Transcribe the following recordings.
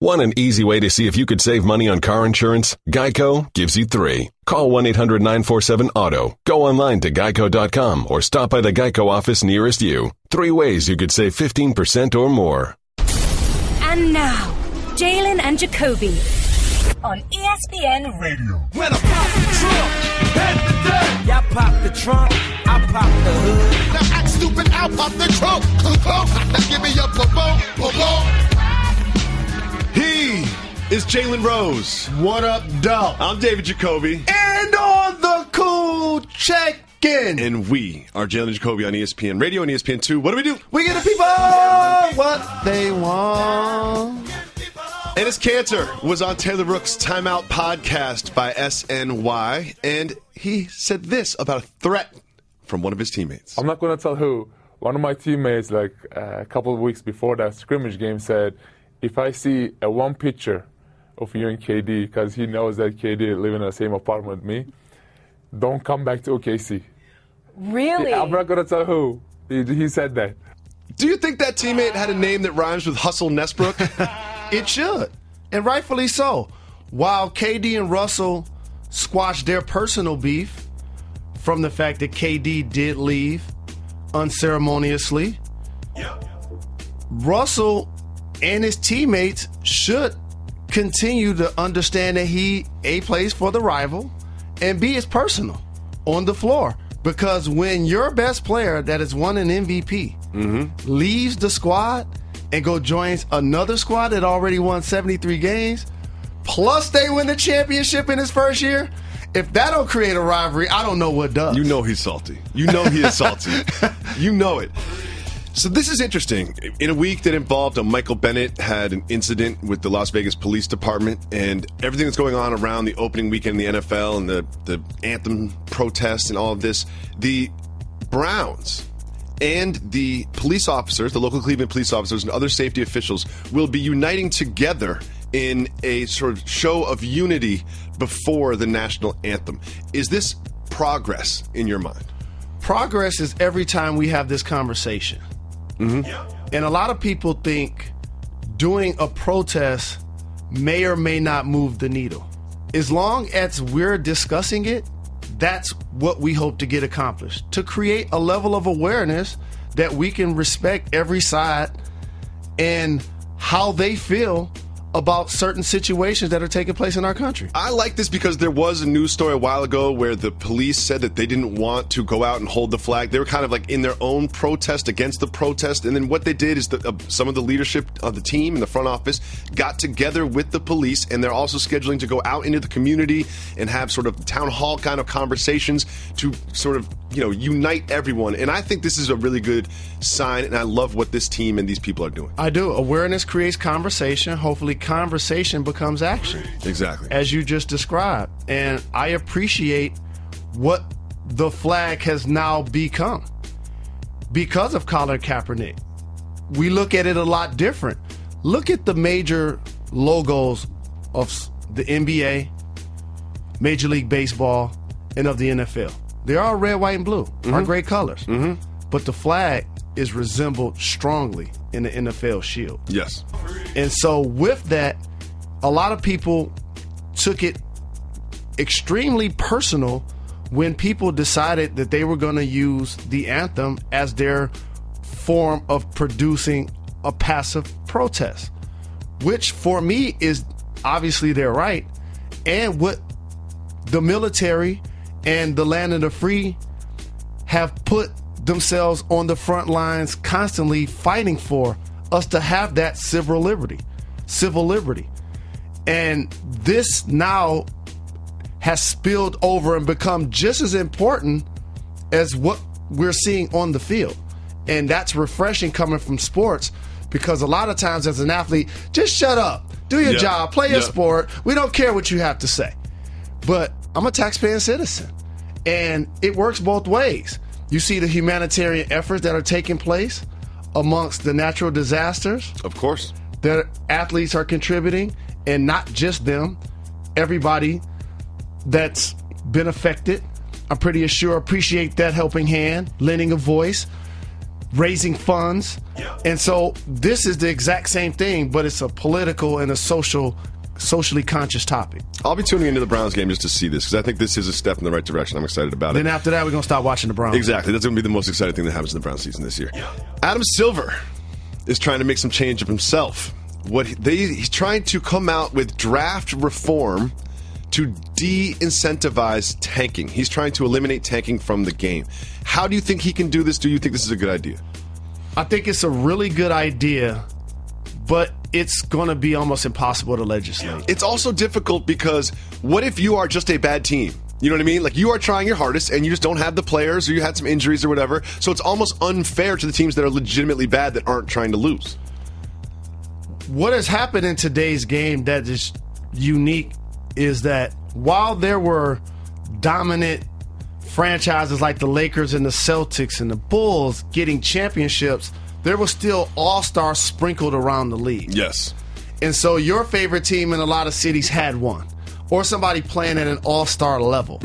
Want an easy way to see if you could save money on car insurance? Geico gives you 3. Call 1-800-947-AUTO. Go online to geico.com or stop by the Geico office nearest you. 3 ways you could save 15% or more. And now, Jalen and Jacoby on ESPN Radio. When I pop the trunk, head the deck. Y'all pop the trunk, I pop the hood. Now act stupid, I'll pop the trunk. Now give me your boom. He is Jalen Rose. What up, dog? I'm David Jacoby. And on the cool check-in. And we are Jalen Jacoby on ESPN Radio and ESPN 2. What do? We give the people what they want. Enes Kanter was on Taylor Rook's Timeout podcast by SNY, and he said this about a threat from one of his teammates. I'm not going to tell who. One of my teammates, like a couple of weeks before that scrimmage game, said, if I see one picture of you and KD, because he knows that KD live in the same apartment with me, don't come back to OKC. Really? I'm not going to tell who. He said that. Do you think that teammate had a name that rhymes with Hustle Nesbrook? It should, and rightfully so. While KD and Russell squashed their personal beef from the fact that KD did leave unceremoniously, Russell and his teammates should continue to understand that he, A, plays for the rival, and B, is personal on the floor. Because when your best player that has won an MVP leaves the squad and joins another squad that already won 73 games, plus they win the championship in his first year, if that don't create a rivalry, I don't know what does. You know he's salty. You know he is salty. You know it. So this is interesting. In a week that involved Michael Bennett had an incident with the Las Vegas Police Department, and everything that's going on around the opening weekend in the NFL and the anthem protests and all of this, the Browns and the police officers, the local Cleveland police officers and other safety officials will be uniting together in a sort of show of unity before the national anthem. Is this progress in your mind? Progress is every time we have this conversation. And a lot of people think doing a protest may or may not move the needle. As long as we're discussing it, that's what we hope to get accomplished. To create a level of awareness that we can respect every side and how they feel about certain situations that are taking place in our country. I like this because there was a news story a while ago where the police said that they didn't want to go out and hold the flag. They were kind of like in their own protest against the protest. And then what they did is some of the leadership of the team in the front office got together with the police, and they're also scheduling to go out into the community and have sort of town hall kind of conversations to sort of, unite everyone. And I think this is a really good sign, and I love what this team and these people are doing. I do. Awareness creates conversation. Hopefully conversation becomes action. Exactly. As you just described. And I appreciate what the flag has now become because of Colin Kaepernick. We look at it a lot different. Look at the major logos of the NBA, Major League Baseball, and of the NFL. They're all red, white, and blue, are great colors. But the flag is resembled strongly in the NFL shield. Yes. And so with that, a lot of people took it extremely personal when people decided that they were going to use the anthem as their form of producing a passive protest, which for me is obviously their right, and what the military and the land of the free have put themselves on the front lines constantly fighting for us to have that civil liberty. And this now has spilled over and become just as important as what we're seeing on the field. And that's refreshing coming from sports, because a lot of times as an athlete, just shut up, do your job, play your sport. We don't care what you have to say. But I'm a taxpaying citizen, and it works both ways. You see the humanitarian efforts that are taking place amongst the natural disasters. Of course. That athletes are contributing, and not just them, everybody that's been affected. I'm pretty sure appreciate that helping hand, lending a voice raising funds. And so this is the exact same thing, but it's a political and a socially conscious topic. I'll be tuning into the Browns game just to see this because I think this is a step in the right direction. I'm excited about it. Then after that, we're going to start watching the Browns. Exactly. That's going to be the most exciting thing that happens in the Browns season this year. Adam Silver is trying to make some change of himself. He's trying to come out with draft reform to de-incentivize tanking. He's trying to eliminate tanking from the game. How do you think he can do this? Do you think this is a good idea? I think it's a really good idea, but it's going to be almost impossible to legislate. It's also difficult because what if you are just a bad team? You know what I mean? Like, you are trying your hardest and you just don't have the players, or you had some injuries or whatever. So it's almost unfair to the teams that are legitimately bad that aren't trying to lose. What has happened in today's game that is unique is that while there were dominant franchises like the Lakers and the Celtics and the Bulls getting championships, there was still all-stars sprinkled around the league. Yes. And so your favorite team in a lot of cities had one, or somebody playing at an all-star level.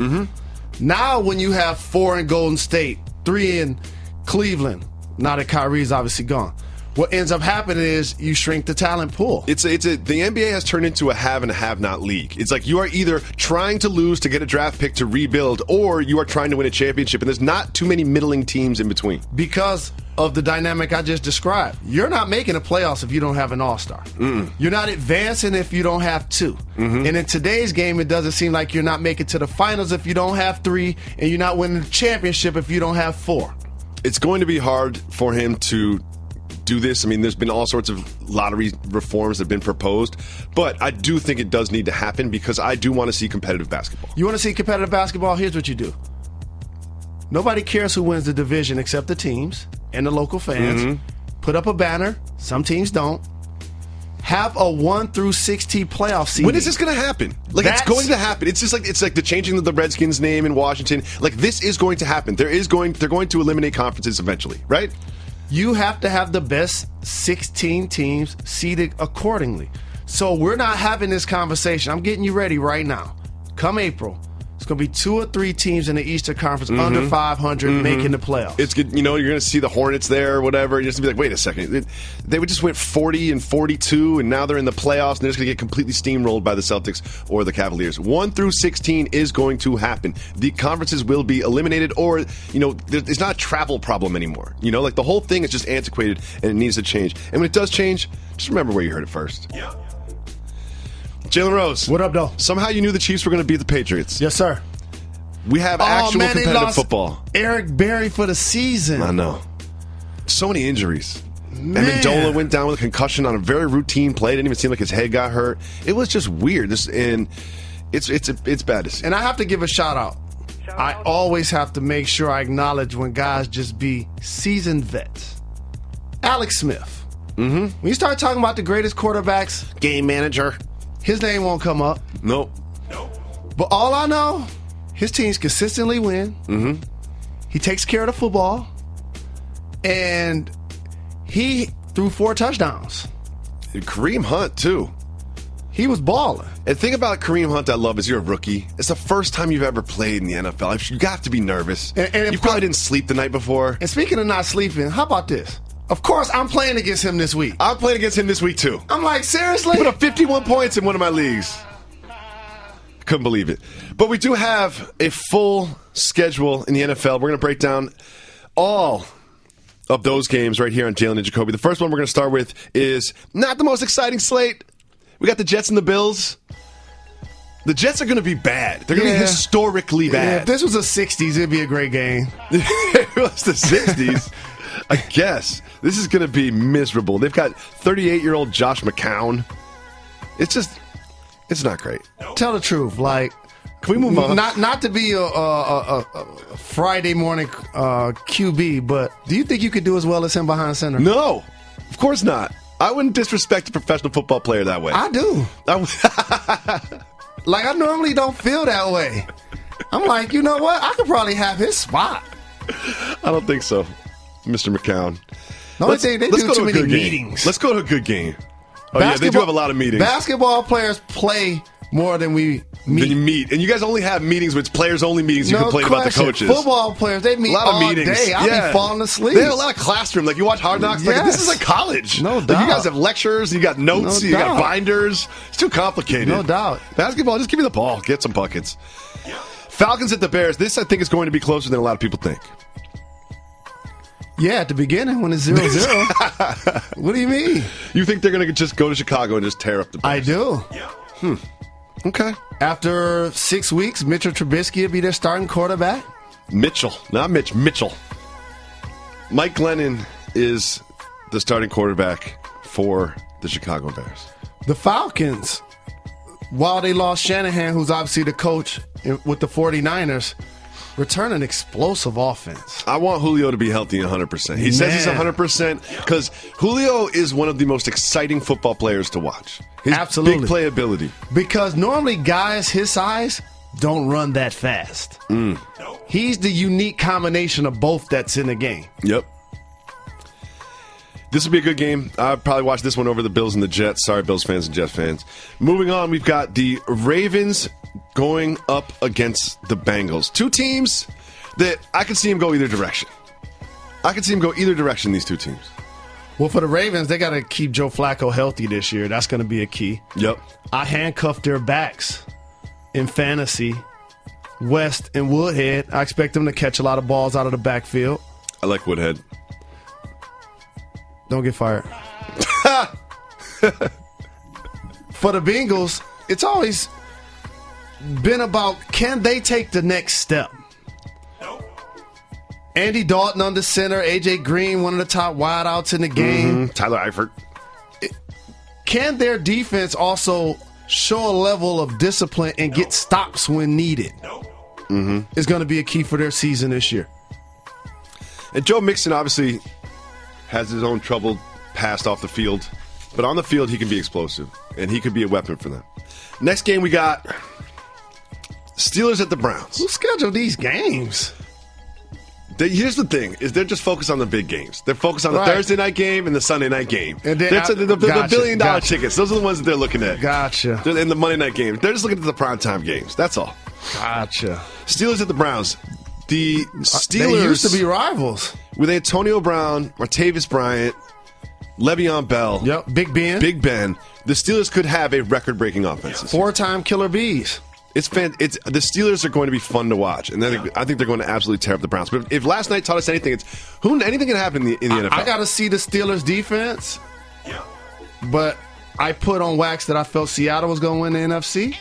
Now when you have 4 in Golden State, 3 in Cleveland, now that Kyrie's obviously gone, what ends up happening is you shrink the talent pool. The NBA has turned into a have and a have-not league. It's like you are either trying to lose to get a draft pick to rebuild, or you are trying to win a championship, and there's not too many middling teams in between. Because of the dynamic I just described. You're not making the playoffs if you don't have an all-star. You're not advancing if you don't have 2. And in today's game, it doesn't seem like you're not making to the finals if you don't have 3, and you're not winning the championship if you don't have 4. It's going to be hard for him to do this. I mean, there's been all sorts of lottery reforms that have been proposed, but I do think it does need to happen because I do want to see competitive basketball. You want to see competitive basketball? Here's what you do. Nobody cares who wins the division except the teams and the local fans. Put up a banner. Some teams don't. Have a 1 through 16 playoff season. When is this going to happen? Like, it's going to happen. It's just like the changing of the Redskins name in Washington. Like, this is going to happen. They're going to eliminate conferences eventually, right? You have to have the best 16 teams seeded accordingly. So we're not having this conversation. I'm getting you ready right now. Come April, it's going to be 2 or 3 teams in the Eastern Conference under 500 making the playoffs. It's good. You know, you're going to see the Hornets there or whatever. You're just going to be like, wait a second. They would just went 40 and 42, and now they're in the playoffs, and they're just going to get completely steamrolled by the Celtics or the Cavaliers. 1 through 16 is going to happen. The conferences will be eliminated, or, you know, it's not a travel problem anymore. You know, like, the whole thing is just antiquated, and it needs to change. And when it does change, just remember where you heard it first. Yeah. Jalen Rose. What up, though? Somehow you knew the Chiefs were going to beat the Patriots. Yes, sir. We have actual competitive football. Eric Berry for the season. I know. So many injuries. Man. And Amendola went down with a concussion on a very routine play. It didn't even seem like his head got hurt. It was just weird. It's bad to see. And I have to give a shout out. I always have to make sure I acknowledge when guys just be seasoned vets. Alex Smith. When you start talking about the greatest quarterbacks, Game manager. his name won't come up. Nope. But all I know, his teams consistently win. He takes care of the football. And he threw 4 touchdowns. Kareem Hunt, too. He was balling. And the thing about Kareem Hunt I love is you're a rookie. It's the first time you've ever played in the NFL. You got to be nervous. And you probably didn't sleep the night before. And speaking of not sleeping, how about this? Of course, I'm playing against him this week. I'm playing against him this week, too. I'm like, seriously? He put up 51 points in one of my leagues. Couldn't believe it. But we do have a full schedule in the NFL. We're going to break down all of those games right here on Jalen and Jacoby. The first one we're going to start with is not the most exciting slate. We got the Jets and the Bills. The Jets are going to be bad. They're going to be historically bad. Yeah, if this was the 60s, it'd be a great game. If it was the 60s, I guess. This is going to be miserable. They've got 38-year-old Josh McCown. It's not great. Tell the truth. Like, can we move on? Not to be a Friday morning QB, but do you think you could do as well as him behind center? No, of course not. I wouldn't disrespect a professional football player that way. I do. Like, I normally don't feel that way. I'm like, you know what? I could probably have his spot. I don't think so, Mr. McCown. The only thing, they do too many meetings. Let's go to a good game. Oh, yeah, they do have a lot of meetings. Basketball players play more than we Then you meet. And you guys only have meetings where it's players-only meetings. You complain about the coaches. Football players, they meet all meetings. day. I'll be falling asleep. They have a lot of classroom. Like, you watch Hard Knocks. Yes. Like, this is like college. No Like, doubt. you guys have lectures. You got notes. No you got doubt. binders. It's too complicated. No doubt. Basketball, just give me the ball. Get some buckets. Falcons at the Bears. This, I think, is going to be closer than a lot of people think. Yeah, at the beginning when it's 0-0. What do you mean? You think they're going to just go to Chicago and just tear up the Bears? I do. Okay. After 6 weeks, Mitchell Trubisky will be their starting quarterback. Mitchell. Not Mitch. Mitchell. Mike Glennon is the starting quarterback for the Chicago Bears. The Falcons, while they lost Shanahan, who's obviously the coach with the 49ers, return an explosive offense. I want Julio to be healthy 100%. He says he's 100% because Julio is one of the most exciting football players to watch. His Absolutely. big playability. Because normally guys his size don't run that fast. He's the unique combination of both that's in the game. Yep. This will be a good game. I'll probably watch this one over the Bills and the Jets. Sorry, Bills fans and Jets fans. Moving on, we've got the Ravens going up against the Bengals. Two teams that I could see them go either direction. These two teams. Well, for the Ravens, they got to keep Joe Flacco healthy this year. That's going to be a key. Yep. I handcuffed their backs in fantasy, West and Woodhead. I expect them to catch a lot of balls out of the backfield. I like Woodhead. Don't get fired. For the Bengals, it's always been about, can they take the next step? Andy Dalton under center, A.J. Green, one of the top wideouts in the game. Tyler Eifert. Can their defense also show a level of discipline and get stops when needed? Is going to be a key for their season this year. And Joe Mixon obviously has his own troubled past off the field. But on the field, he can be explosive. And he could be a weapon for them. Next game we got Steelers at the Browns. Who scheduled these games? Here's the thing, is they're just focused on the big games. They're focused on the Thursday night game and the Sunday night game. And then the $1 billion tickets. Those are the ones that they're looking at. Gotcha. And the Monday night games. They're just looking at the primetime games. That's all. Gotcha. Steelers at the Browns. The Steelers They used to be rivals. with Antonio Brown, Martavis Bryant, Le'Veon Bell. Yep, Big Ben. Big Ben. The Steelers could have a record-breaking offense this year. 4-time Killer Bees. The Steelers are going to be fun to watch, and I think they're going to absolutely tear up the Browns. But if last night taught us anything, it's anything can happen in the NFL. I got to see the Steelers defense, but I put on wax that I felt Seattle was going to win the NFC.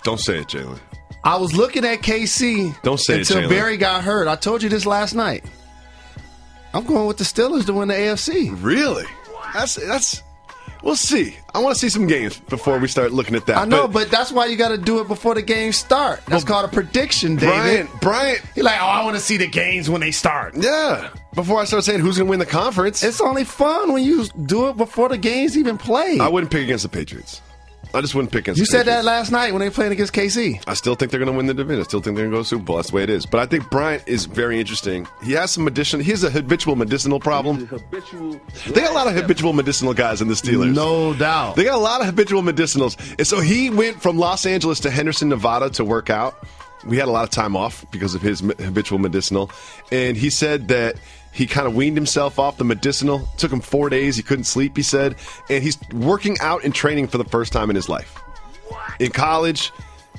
Don't say it, Jalen. I was looking at KC Don't say it, until Jalen. Barry got hurt. I told you this last night. I'm going with the Steelers to win the AFC. Really? That's. We'll see. I want to see some games before we start looking at that. I know, but that's why you got to do it before the games start. That's called a prediction, David. Bryant. You're like, I want to see the games when they start. Yeah. Before I start saying who's going to win the conference. It's only fun when you do it before the games even play. I wouldn't pick against the Patriots. I just wouldn't pick against You the said Patriots. that last night when they played against KC. I still think they're going to win the division. I still think they're going to go to the Super Bowl. That's the way it is. But I think Bryant is very interesting. He has some additional. He has a habitual medicinal problem. They got a lot of habitual medicinal guys in the Steelers. No doubt. They got a lot of habitual medicinals. And so he went from Los Angeles to Henderson, Nevada to work out. We had a lot of time off because of his habitual medicinal. And he said that he kind of weaned himself off the medicinal. Took him 4 days. He couldn't sleep, he said. And he's working out and training for the first time in his life. In college,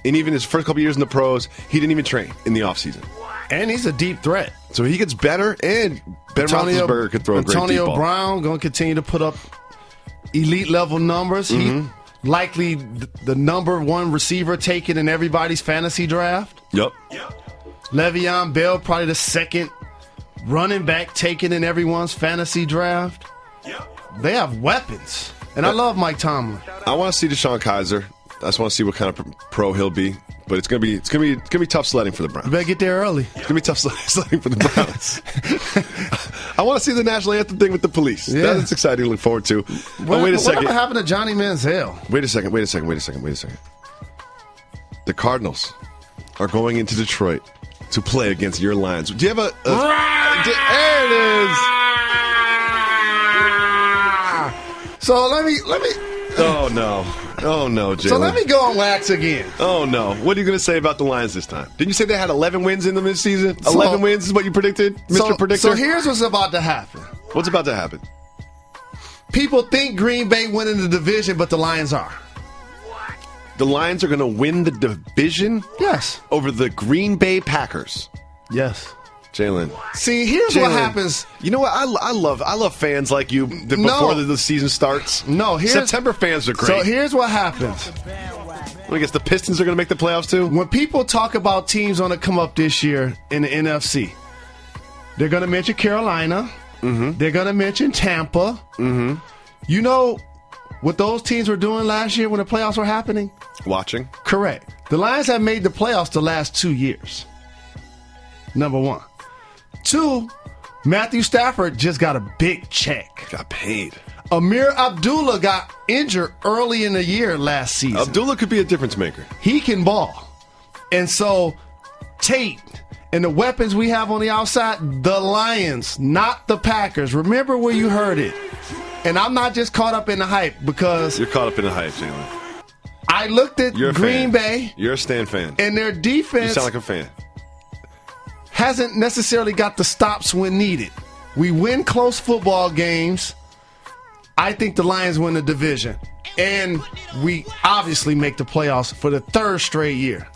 and even his first couple years in the pros, he didn't even train in the offseason. And he's a deep threat. So he gets better, and Ben Roethlisberger could throw a great deep Antonio ball. Brown going to continue to put up elite level numbers. He likely the number one receiver taken in everybody's fantasy draft. Yep. Le'Veon Bell probably the second running back taken in everyone's fantasy draft. They have weapons. And I love Mike Tomlin. I want to see Deshaun Kaiser. I just want to see what kind of pro he'll be. But it's gonna be tough sledding for the Browns. You better get there early. It's gonna be tough sledding for the Browns. I want to see the national anthem thing with the police. Yeah. That's exciting to look forward to. But wait a second. What happened to Johnny Manziel? Wait a second. The Cardinals are going into Detroit to play against your Lions. Do you have there it is. So let me Oh, no. Oh, no, Jalen. So let me go on wax again. Oh, no. What are you going to say about the Lions this time? Didn't you say they had 11 wins in them this season? 11 wins is what you predicted, Mr. Predictor? So here's what's about to happen. What's about to happen? People think Green Bay winning the division, but the Lions are. The Lions are going to win the division? Yes. Over the Green Bay Packers? Yes. Jalen. See, here's what happens. You know what? I love fans like you before the season starts. No, September fans are great. So here's what happens. I guess the Pistons are going to make the playoffs too? When people talk about teams on the come up this year in the NFC, they're going to mention Carolina. Mm-hmm. They're going to mention Tampa. Mm-hmm. You know what those teams were doing last year when the playoffs were happening? Watching. Correct. The Lions have made the playoffs the last 2 years. Number one. 2, Matthew Stafford just got a big check. Got paid. Amir Abdullah got injured early in the year last season. Abdullah could be a difference maker. He can ball. And so Tate and the weapons we have on the outside, the Lions, not the Packers. Remember where you heard it. And I'm not just caught up in the hype because... You're caught up in the hype, Jalen. I looked at Green Bay. You're a Stan fan. And their defense... You sound like a fan. Hasn't necessarily got the stops when needed. We win close football games. I think the Lions win the division. And we obviously make the playoffs for the 3rd straight year.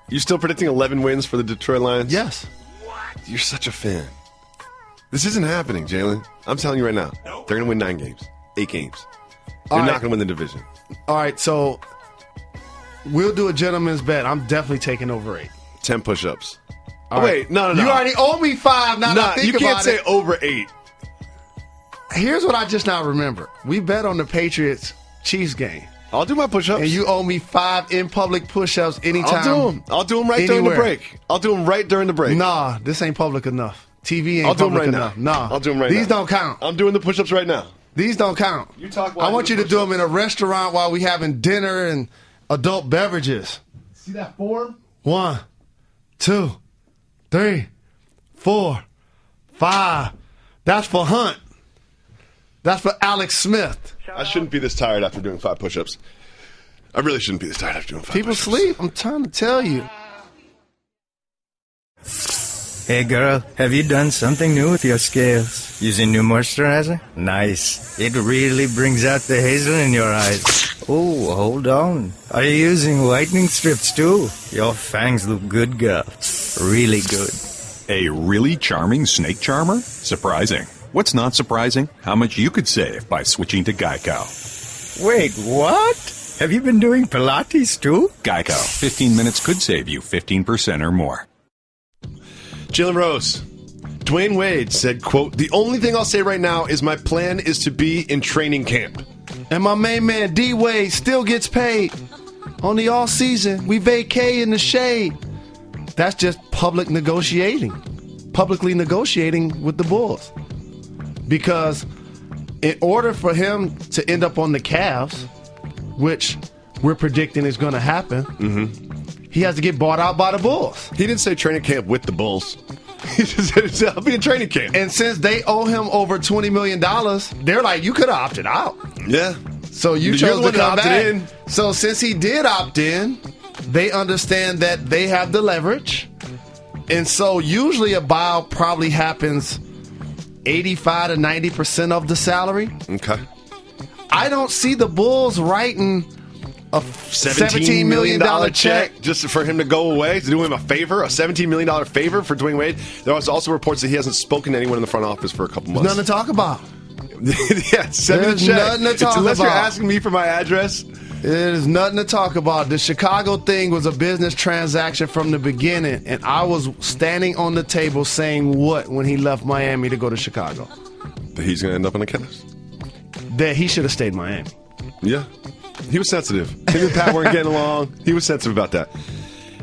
You still predicting 11 wins for the Detroit Lions? Yes. You're such a fan. This isn't happening, Jalen. I'm telling you right now. They're going to win 9 games. 8 games. They're not going to win the division. All right, so we'll do a gentleman's bet. I'm definitely taking over 8. 10 push-ups. All wait, no. You already owe me 5. Now that I think you can't about say it. over 8. Here's what I just now remember. We bet on the Patriots-Chiefs game. I'll do my push-ups. And you owe me 5 in-public push-ups anytime. I'll do them right during the break. I'll do them right during the break. Nah, this ain't public enough. TV ain't public enough. Nah. I'll do them right now. These don't count. I'm doing the push-ups right now. These don't count. You talk. I want you to do them in a restaurant while we having dinner and adult beverages. See that form? 1, 2, 3, 4, 5. That's for Hunt. That's for Alex Smith. I shouldn't be this tired after doing 5 push-ups. I really shouldn't be this tired after doing 5 People push-ups. sleep. I'm trying to tell you. Hey girl, have you done something new with your scales? Using new moisturizer? Nice. It really brings out the hazel in your eyes. Oh, hold on. Are you using whitening strips too? Your fangs look good, girl. Really good. A really charming snake charmer? Surprising. What's not surprising? How much you could save by switching to Geico. Wait, what? Have you been doing Pilates too? Geico. 15 minutes could save you 15% or more. Jalen Rose. Dwayne Wade said, quote, "The only thing I'll say right now is my plan is to be in training camp." And my main man, D-Wade, still gets paid. On the all-season, we vacay in the shade. That's just publicly negotiating with the Bulls. Because in order for him to end up on the Cavs, which we're predicting is going to happen, he has to get bought out by the Bulls. He didn't say training camp with the Bulls. He just said, I'll be in training camp. And since they owe him over $20 million, they're like, you could have opted out. Yeah. So you chose to come back. In. So since he did opt in, they understand that they have the leverage. And so usually a buyout probably happens 85 to 90% of the salary. Okay. I don't see the Bulls writing a $17 million check just for him to go away, to do him a favor, a $17 million favor for Dwayne Wade. There was also reports that he hasn't spoken to anyone in the front office for a couple months. Nothing to talk about. Yeah, send me the check. Nothing to talk Unless about. You're asking me for my address. There's nothing to talk about. The Chicago thing was a business transaction from the beginning, and I was standing on the table saying what when he left Miami to go to Chicago? That he's going to end up on the Cavs. That he should have stayed in Miami. Yeah. He was sensitive. Him and Pat weren't getting along. He was sensitive about that.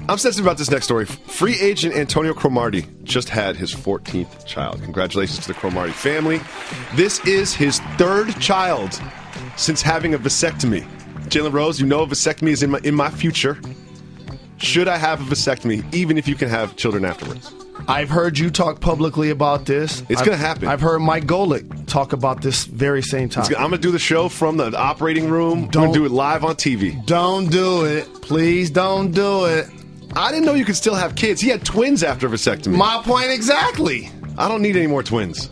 I'm sensitive about this next story. Free agent Antonio Cromartie just had his 14th child. Congratulations to the Cromartie family. This is his 3rd child since having a vasectomy. Jalen Rose, you know a vasectomy is in my future. Should I have a vasectomy, even if you can have children afterwards? I've heard you talk publicly about this. It's going to happen. I've heard Mike Golick talk about this very same topic. I'm going to do the show from the operating room. I'm going to do it live on TV. Don't do it. Please don't do it. I didn't know you could still have kids. He had twins after a vasectomy. My point exactly. I don't need any more twins.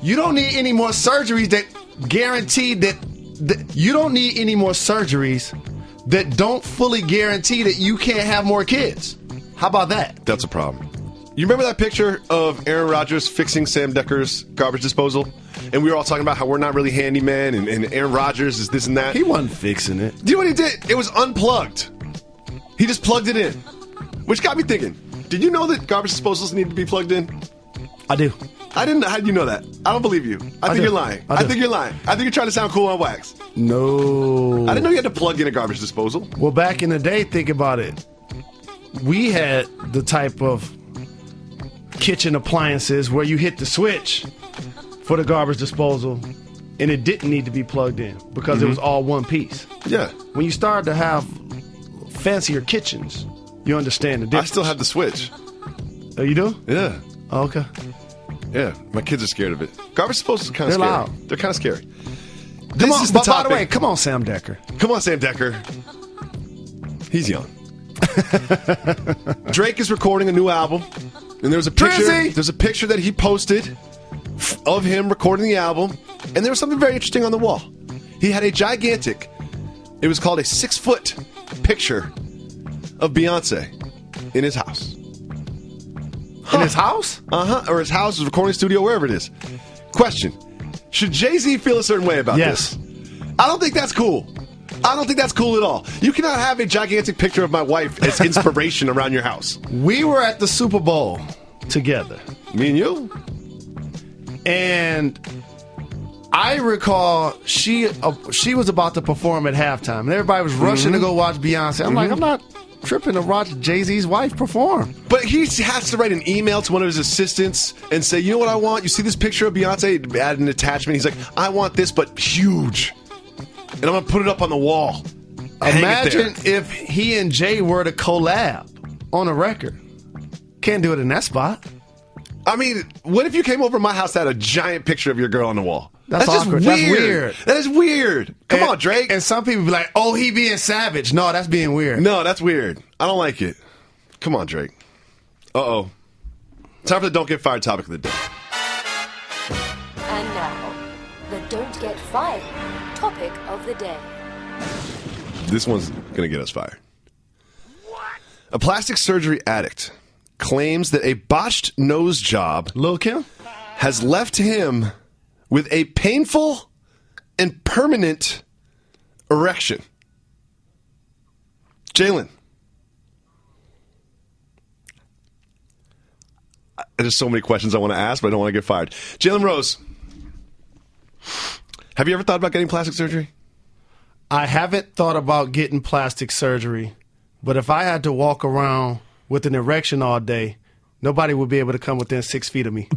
You don't need any more surgeries that guarantee that you don't need any more surgeries that don't fully guarantee that you can't have more kids. How about that? That's a problem. You remember that picture of Aaron Rodgers fixing Sam Decker's garbage disposal? And we were all talking about how we're not really handyman and Aaron Rodgers is this and that. He wasn't fixing it. Do you know what he did? It was unplugged. He just plugged it in. Which got me thinking, did you know that garbage disposals need to be plugged in? I do. I didn't. How did you know that? I don't believe you. I think you're lying. I think you're lying. I think you're trying to sound cool on wax. No. I didn't know you had to plug in a garbage disposal. Well, back in the day, think about it. We had the type of kitchen appliances where you hit the switch for the garbage disposal and it didn't need to be plugged in because it was all one piece. Yeah. When you start to have fancier kitchens, you understand the difference. I still have the switch. Oh, you do? Yeah. Oh, okay. Yeah, my kids are scared of it. Garbage disposals are kind of scary. Loud. They're kind of scary. Come on, by the way, come on, Sam Decker. Come on, Sam Decker. He's young. Drake is recording a new album, and there's a picture. There's a picture that he posted of him recording the album, and there was something very interesting on the wall. He had a gigantic. It was called a 6-foot picture of Beyonce in his house. In his house? Or his house, his recording studio, wherever it is. Question. Should Jay-Z feel a certain way about this? I don't think that's cool. I don't think that's cool at all. You cannot have a gigantic picture of my wife as inspiration around your house. We were at the Super Bowl together. Me and you? And I recall she was about to perform at halftime. And everybody was rushing to go watch Beyonce. I'm like, I'm not tripping to watch Jay-Z's wife perform. But he has to write an email to one of his assistants and say, you know what I want? You see this picture of Beyonce? Add an attachment. He's like, I want this, but huge. And I'm going to put it up on the wall. Imagine if he and Jay were to collab on a record. Can't do it in that spot. I mean, what if you came over to my house and had a giant picture of your girl on the wall? That's awkward. Just weird. That is weird. Come on, Drake. And some people be like, oh, he being savage. No, that's being weird. No, that's weird. I don't like it. Come on, Drake. Uh-oh. Time for the Don't Get Fired topic of the day. And now, the Don't Get Fired topic of the day. This one's going to get us fired. A plastic surgery addict claims that a botched nose job Lil' Kim has left him with a painful and permanent erection. Jalen. There's so many questions I want to ask, but I don't want to get fired. Jalen Rose, have you ever thought about getting plastic surgery? I haven't thought about getting plastic surgery, but if I had to walk around with an erection all day, nobody would be able to come within 6 feet of me.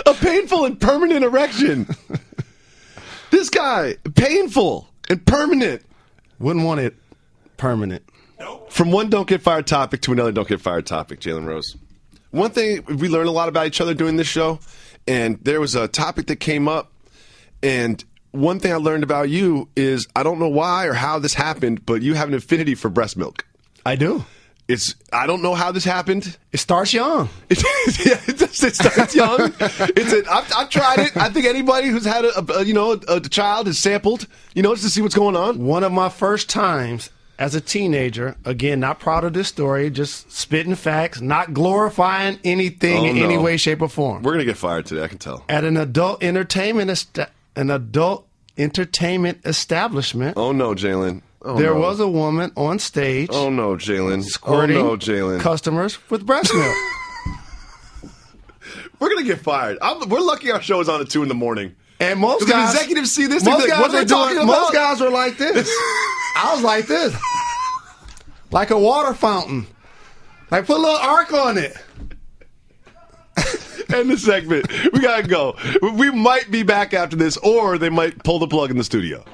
A painful and permanent erection. This guy, painful and permanent. Wouldn't want it permanent. From one Don't Get Fired topic to another Don't Get Fired topic, Jalen Rose. One thing, we learned a lot about each other doing this show, and there was a topic that came up, and one thing I learned about you is, I don't know why or how this happened, but you have an affinity for breast milk. I do. I don't know how this happened. It starts young. It starts young. I've tried it. I think anybody who's had a child has sampled, just to see what's going on. One of my first times as a teenager, again, not proud of this story, just spitting facts, not glorifying anything in any way, shape, or form. We're gonna get fired today. I can tell. At an adult entertainment establishment. Oh no, Jalen. There was a woman on stage. Oh no, Jalen. Squirting customers with breast milk. We're gonna get fired. We're lucky our show is on at 2 a.m. And most guys, the executives see this. Most like, guys what are they talking about? Most guys were like this. I was like this, like a water fountain. Like put a little arc on it. End the segment. We gotta go. We might be back after this, or they might pull the plug in the studio.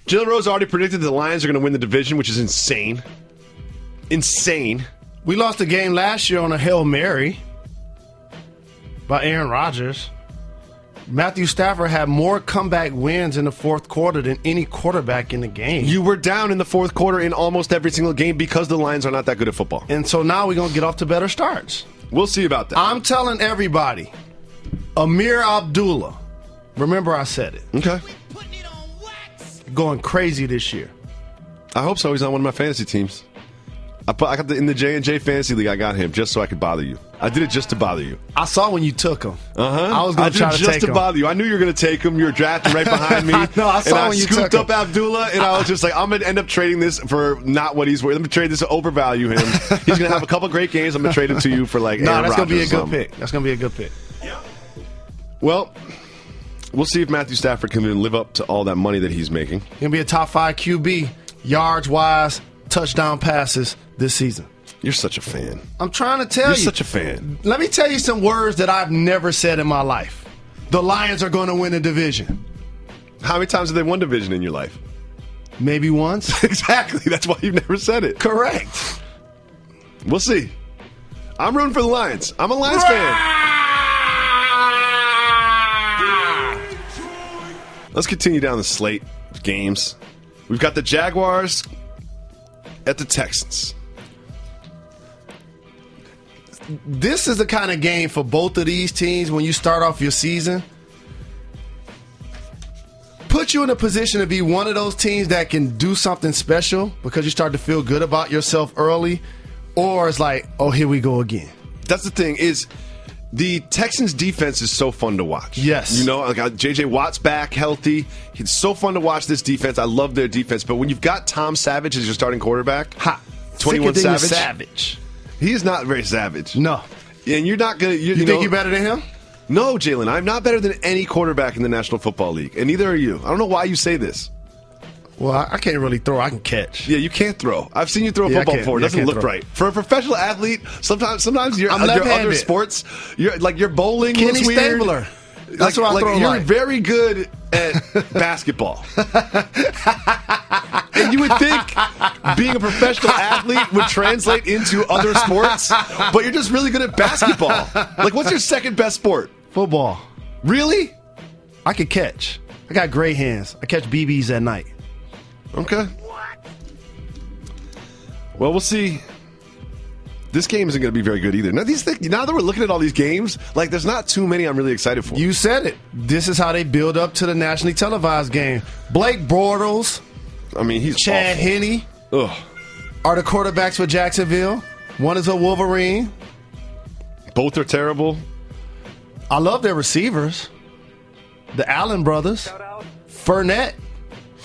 Jalen Rose already predicted the Lions are going to win the division, which is insane. Insane. We lost a game last year on a Hail Mary by Aaron Rodgers. Matthew Stafford had more comeback wins in the fourth quarter than any quarterback in the game. You were down in the fourth quarter in almost every single game because the Lions are not that good at football. And so now we're going to get off to better starts. We'll see about that. I'm telling everybody, Amir Abdullah. Remember I said it. Okay. Going crazy this year. I hope so. He's on one of my fantasy teams. I got in the J&J Fantasy League, I got him just so I could bother you. I did it just to bother you. I saw when you took him. I was going to try to take him. just to bother you. I knew you were going to take him. You were drafting right behind me. No, I saw when you took him. I scooped up Abdullah, and I was just like, I'm going to end up trading this for not what he's worth. I'm going to trade this to overvalue him. He's going to have a couple great games. I'm going to trade him to you for like Aaron that's going to be a good pick. That's going to be a good pick. Well, we'll see if Matthew Stafford can live up to all that money that he's making. He's going to be a top 5 QB, yards-wise, touchdown passes this season. You're such a fan. I'm trying to tell you. You're such a fan. Let me tell you some words that I've never said in my life. The Lions are going to win a division. How many times have they won division in your life? Maybe once. Exactly. That's why you've never said it. Correct. We'll see. I'm rooting for the Lions. I'm a Lions fan. Let's continue down the slate of games. We've got the Jaguars at the Texans. This is the kind of game for both of these teams when you start off your season. Put you in a position to be one of those teams that can do something special because you start to feel good about yourself early, or it's like, oh, here we go again. That's the thing is the Texans defense is so fun to watch. Yes. You know, like J.J. Watt's back healthy. It's so fun to watch this defense. I love their defense. But when you've got Tom Savage as your starting quarterback, 21 Savage. He is not very savage. No. And you're not going to... You think you're better than him? No, Jalen. I'm not better than any quarterback in the National Football League. And neither are you. I don't know why you say this. Well, I can't really throw. I can catch. Yeah, you can't throw. I've seen you throw a football before. It doesn't look right. For a professional athlete, sometimes you're other sports, you're bowling. Kenny looks weird. Stabler. That's what I throw. You're very good at basketball. And you would think being a professional athlete would translate into other sports, but you're just really good at basketball. Like, what's your second best sport? Football. Really? I can catch. I got great hands. I catch BBs at night. Okay. Well, we'll see. This game isn't going to be very good either. Now that we're looking at all these games, like there's not too many I'm really excited for. You said it. This is how they build up to the nationally televised game. Blake Bortles. I mean, he's Chad awful. Henne. Ugh. Are the quarterbacks for Jacksonville. One is a Wolverine. Both are terrible. I love their receivers. The Allen brothers. Fournette.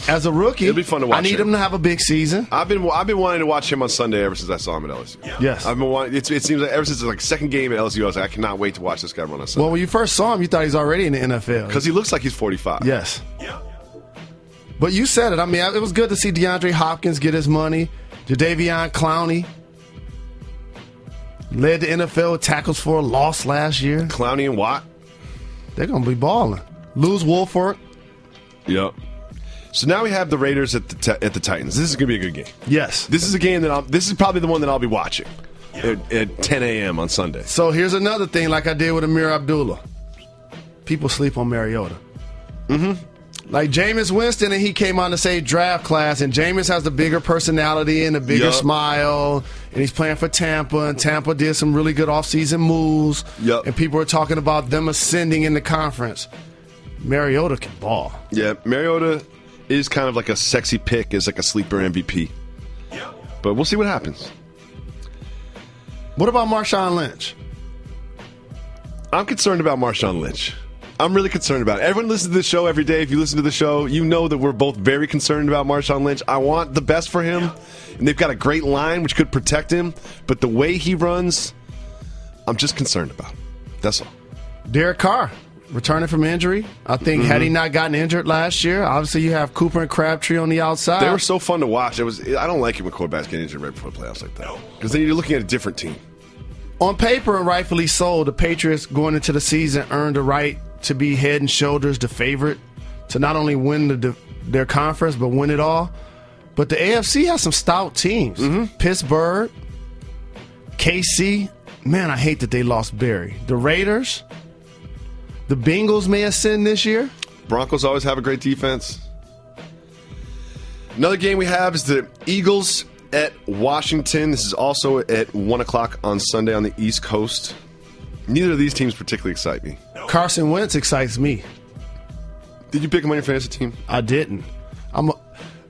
As a rookie, it'll be fun to watch. I need him to have a big season. I've been wanting to watch him on Sunday ever since I saw him at LSU. Yes, I've been wanting. It seems like ever since the second game at LSU, I was like, I cannot wait to watch this guy run on Sunday. Well, when you first saw him, you thought he's already in the NFL because he looks like he's 45. Yes. But you said it. I mean, it was good to see DeAndre Hopkins get his money. Jadeveon Clowney led the NFL with tackles for a loss last year. Clowney and Watt, they're gonna be balling. Lose Wolford. Yep. So now we have the Raiders at the Titans. This is going to be a good game. Yes. This is a game this is probably the one that I'll be watching at 10 a.m. on Sunday. So here's another thing like I did with Amir Abdullah. People sleep on Mariota. Mm-hmm. Like Jameis Winston, and he came on to say draft class, and Jameis has the bigger personality and the bigger smile, and he's playing for Tampa, and Tampa did some really good offseason moves, and people are talking about them ascending in the conference. Mariota can ball. Yeah, Mariota is kind of like a sexy pick as like a sleeper MVP. But we'll see what happens. What about Marshawn Lynch? I'm concerned about Marshawn Lynch. I'm really concerned about it. Everyone listens to the show every day. If you listen to the show, you know that we're both very concerned about Marshawn Lynch. I want the best for him. And they've got a great line which could protect him. But the way he runs, I'm just concerned about. That's all. Derek Carr. Returning from injury. I think had he not gotten injured last year, obviously you have Cooper and Crabtree on the outside. They were so fun to watch. I don't like it when quarterbacks get injured right before the playoffs like that. Because then you're looking at a different team. On paper, and rightfully so, the Patriots going into the season earned the right to be head and shoulders the favorite to not only win the their conference, but win it all. But the AFC has some stout teams. Pittsburgh, KC. Man, I hate that they lost Barry. The Raiders. The Bengals may ascend this year. Broncos always have a great defense. Another game we have is the Eagles at Washington. This is also at 1 o'clock on Sunday on the East Coast. Neither of these teams particularly excite me. Carson Wentz excites me. Did you pick him on your fantasy team? I didn't.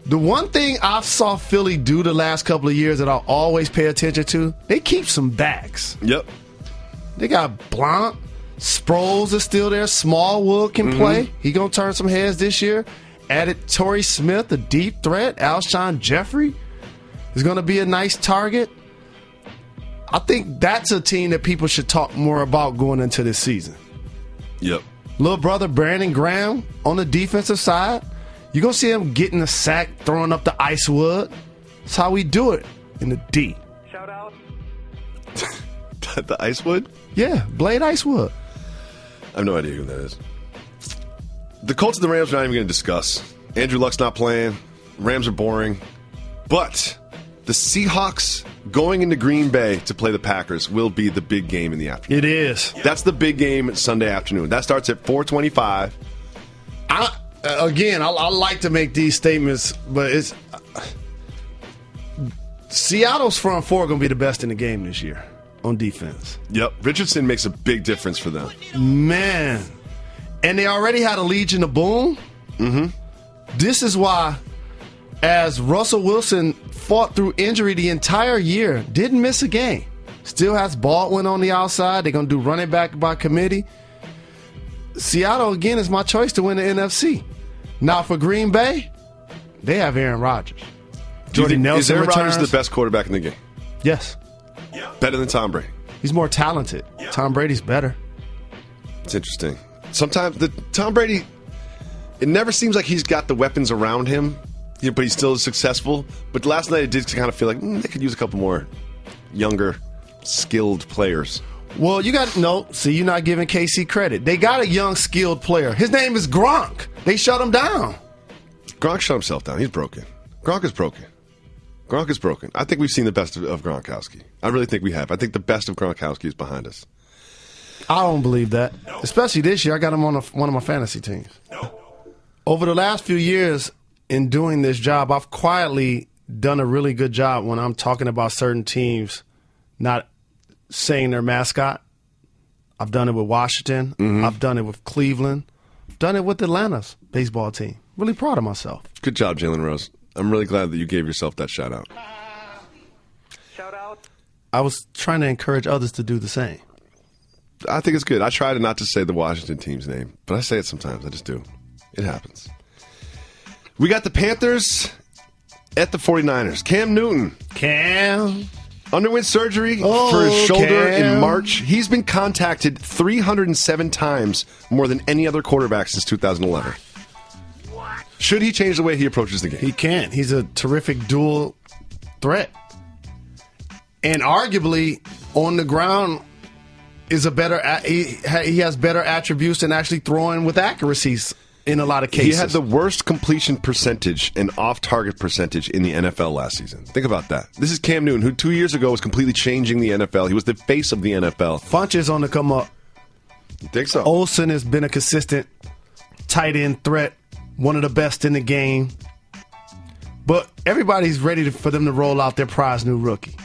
The one thing I saw Philly do the last couple of years that I'll always pay attention to, they keep some backs. Yep. They got Blount. Sproles is still there. Smallwood can play. He going to turn some heads this year. Added Torrey Smith, a deep threat. Alshon Jeffrey is going to be a nice target. I think that's a team that people should talk more about going into this season. Yep. Little brother Brandon Graham on the defensive side. You're going to see him getting a sack, throwing up the ice wood. That's how we do it in the D. Shout out. The Icewood? Yeah, Blade Icewood. I have no idea who that is. The Colts and the Rams are not even going to discuss. Andrew Luck's not playing. Rams are boring. But the Seahawks going into Green Bay to play the Packers will be the big game in the afternoon. It is. That's the big game Sunday afternoon. That starts at 4:25. I like to make these statements, but it's Seattle's front four going to be the best in the game this year on defense. Yep. Richardson makes a big difference for them. Man. And they already had a Legion of Boom. This is why, as Russell Wilson fought through injury the entire year, didn't miss a game. Still has Baldwin on the outside. They're going to do running back by committee. Seattle, again, is my choice to win the NFC. Now, for Green Bay, they have Aaron Rodgers. Jordy Nelson is Aaron returns. Rodgers the best quarterback in the game? Yes. Better than Tom Brady? He's more talented. Tom Brady's better. It's interesting. Sometimes Tom Brady, it never seems like he's got the weapons around him, but he's still successful. But last night it did kind of feel like they could use a couple more younger, skilled players. Well, you're not giving KC credit. They got a young, skilled player. His name is Gronk. They shut him down. Gronk shut himself down. He's broken. Gronk is broken. Gronk is broken. I think we've seen the best of Gronkowski. I really think we have. I think the best of Gronkowski is behind us. I don't believe that. Especially this year. I got him on one of my fantasy teams. Over the last few years in doing this job, I've quietly done a really good job when I'm talking about certain teams not saying their mascot. I've done it with Washington. I've done it with Cleveland. I've done it with Atlanta's baseball team. Really proud of myself. Good job, Jalen Rose. I'm really glad that you gave yourself that shout out. Shout out. I was trying to encourage others to do the same. I think it's good. I try not to say the Washington team's name, but I say it sometimes. I just do. It happens. We got the Panthers at the 49ers. Cam Newton. Underwent surgery for his shoulder in March. He's been contacted 307 times, more than any other quarterback since 2011. Should he change the way he approaches the game? He can't. He's a terrific dual threat. And arguably, on the ground, is a better. He has better attributes than actually throwing with accuracies in a lot of cases. He had the worst completion percentage and off-target percentage in the NFL last season. Think about that. This is Cam Newton, who 2 years ago was completely changing the NFL. He was the face of the NFL. Funch is on the come up. You think so? Olsen has been a consistent tight end threat, one of the best in the game. But everybody's ready for them to roll out their prize new rookie,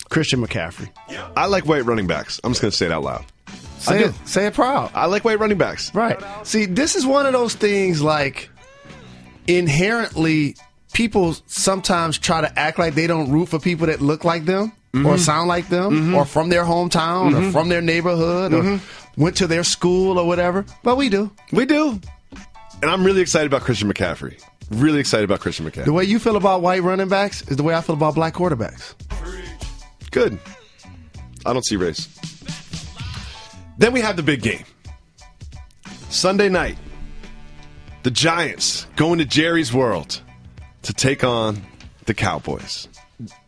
Christian McCaffrey. I like white running backs. I'm just going to say it out loud. Say it proud. I like white running backs. Right. See, this is one of those things like inherently people sometimes try to act like they don't root for people that look like them or sound like them or from their hometown or from their neighborhood or went to their school or whatever. But we do. We do. And I'm really excited about Christian McCaffrey. Really excited about Christian McCaffrey. The way you feel about white running backs is the way I feel about black quarterbacks. Good. I don't see race. Then we have the big game. Sunday night. The Giants going to Jerry's World to take on the Cowboys.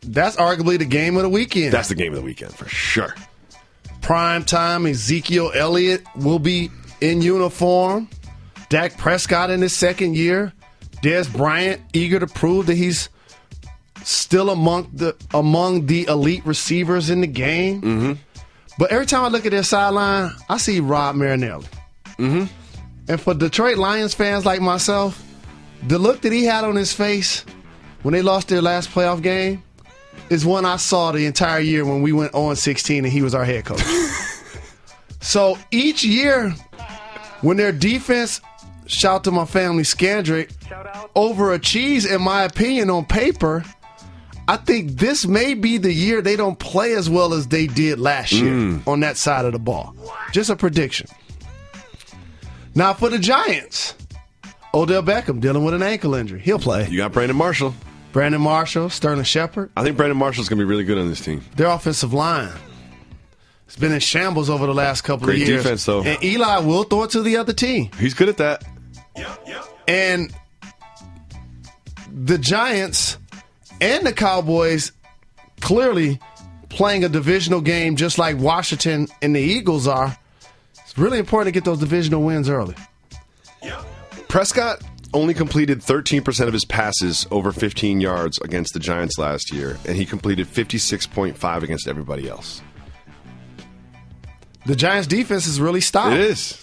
That's arguably the game of the weekend. That's the game of the weekend for sure. Prime time, Ezekiel Elliott will be in uniform. Dak Prescott in his second year. Des Bryant, eager to prove that he's still among the elite receivers in the game. Mm-hmm. But every time I look at their sideline, I see Rob Marinelli. Mm-hmm. And for Detroit Lions fans like myself, the look that he had on his face when they lost their last playoff game is one I saw the entire year when we went 0-16 and he was our head coach. So each year, when their defense, shout to my family, Scandrick, overachieves, in my opinion, on paper, I think this may be the year they don't play as well as they did last year on that side of the ball. Just a prediction. Now for the Giants, Odell Beckham dealing with an ankle injury. He'll play. You got Brandon Marshall. Sterling Shepard. I think Brandon Marshall's going to be really good on this team. Their offensive line has been in shambles over the last couple of years. Great defense, though. And Eli will throw it to the other team. He's good at that. And the Giants and the Cowboys clearly playing a divisional game just like Washington and the Eagles are. It's really important to get those divisional wins early. Prescott only completed 13% of his passes over 15 yards against the Giants last year, and he completed 56.5 against everybody else. The Giants' defense is really stout. It is.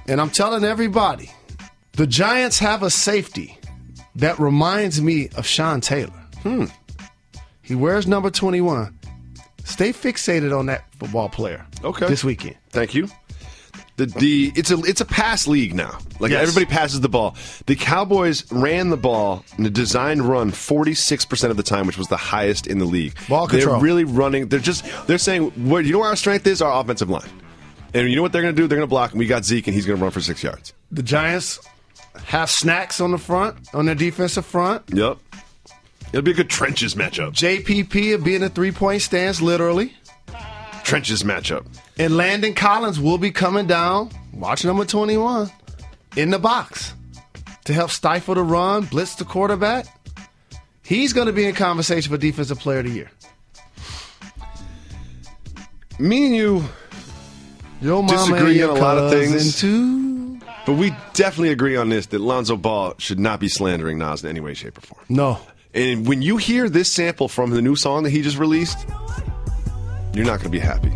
And I'm telling everybody, the Giants have a safety that reminds me of Sean Taylor. He wears number 21. Stay fixated on that football player this weekend. Thank you. It's a pass league now. Like everybody passes the ball. The Cowboys ran the ball in a designed run 46% of the time, which was the highest in the league. Ball control. They're really running. They're saying, you know where our strength is? Our offensive line. And you know what they're going to do? They're going to block. And we got Zeke, and he's going to run for 6 yards. The Giants have snacks on the front, on their defensive front. Yep. It'll be a good trenches matchup. JPP will be in a three-point stance, literally. Trenches matchup. And Landon Collins will be coming down, watch number 21, in the box to help stifle the run, blitz the quarterback. He's going to be in conversation for Defensive Player of the Year. Me and you disagree on a lot of things, but we definitely agree on this, that Lonzo Ball should not be slandering Nas in any way, shape, or form. No. And when you hear this sample from the new song that he just released, you're not going to be happy.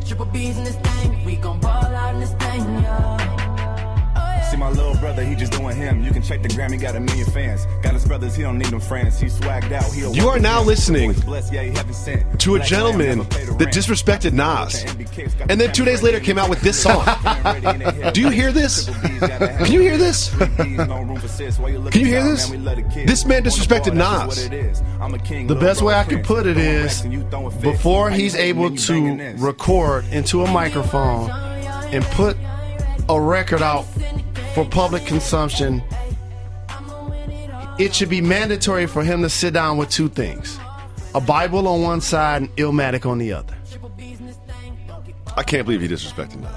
See my little brother, he just doing him. You can check the gram, he got 1 million fans. Got his brothers, he don't need them friends. He's swagged out. You are now listening to a gentleman that disrespected Nas, and then 2 days later came out with this song. Do you hear this? Can you hear this? Can you hear this? This man disrespected Nas. The best way I can put it is, before he's able to record into a microphone and put a record out for public consumption, it should be mandatory for him to sit down with two things: a Bible on one side and Illmatic on the other. I can't believe he disrespected Nas.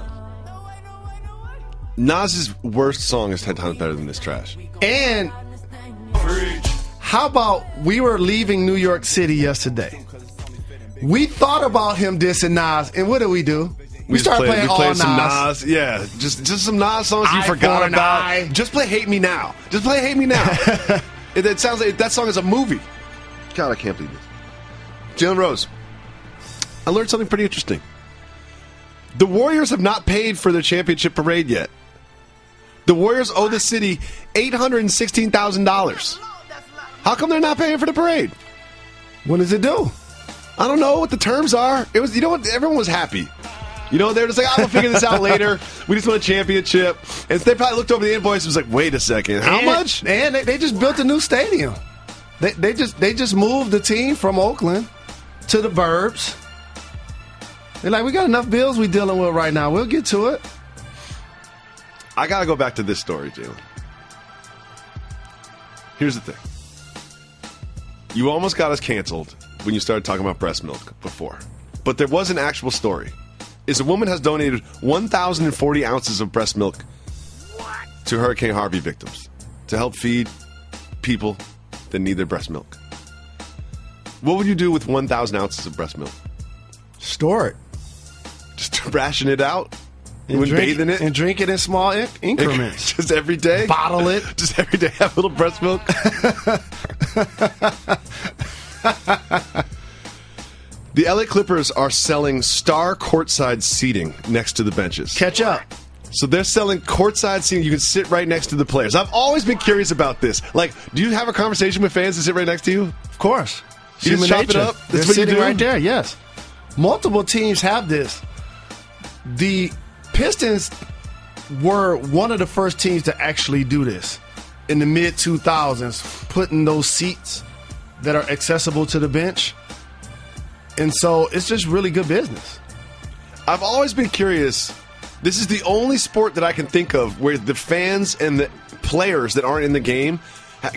Nas's worst song is 10 times better than this trash. And how about, we were leaving New York City yesterday. We thought about him dissing Nas, and what do? We started playing all Nas. Some Nas. Yeah, just some Nas songs you forgot about. Just play Hate Me Now. Just play Hate Me Now. It sounds like that song is a movie. God, I can't believe this. Jalen Rose. I learned something pretty interesting. The Warriors have not paid for their championship parade yet. The Warriors owe the city $816,000. How come they're not paying for the parade? When does it due? I don't know what the terms are. It was, you know what? Everyone was happy. You know, they're just like, I'm going to figure this out later. We just won a championship. And they probably looked over the invoice and was like, wait a second, how much? And they just built a new stadium. They just moved the team from Oakland to the burbs. They're like, we got enough bills we dealing with right now. We'll get to it. I got to go back to this story, Jalen. Here's the thing. You almost got us canceled when you started talking about breast milk before. But there was an actual story. Is a woman has donated 1,040 ounces of breast milk to Hurricane Harvey victims to help feed people that need their breast milk. What would you do with 1,000 ounces of breast milk? Store it. Just ration it out? bathe in it. And drink it in small increments. Just every day? Bottle it. Just every day have a little breast milk? The LA Clippers are selling star courtside seating next to the benches. Catch up. So they're selling courtside seating. You can sit right next to the players. I've always been curious about this. Like, do you have a conversation with fans that sit right next to you? Of course. You just chop it up? They're sitting right there, yes. Multiple teams have this. The Pistons were one of the first teams to actually do this in the mid-2000s, putting those seats that are accessible to the bench. And so it's just really good business. I've always been curious. This is the only sport that I can think of where the fans and the players that aren't in the game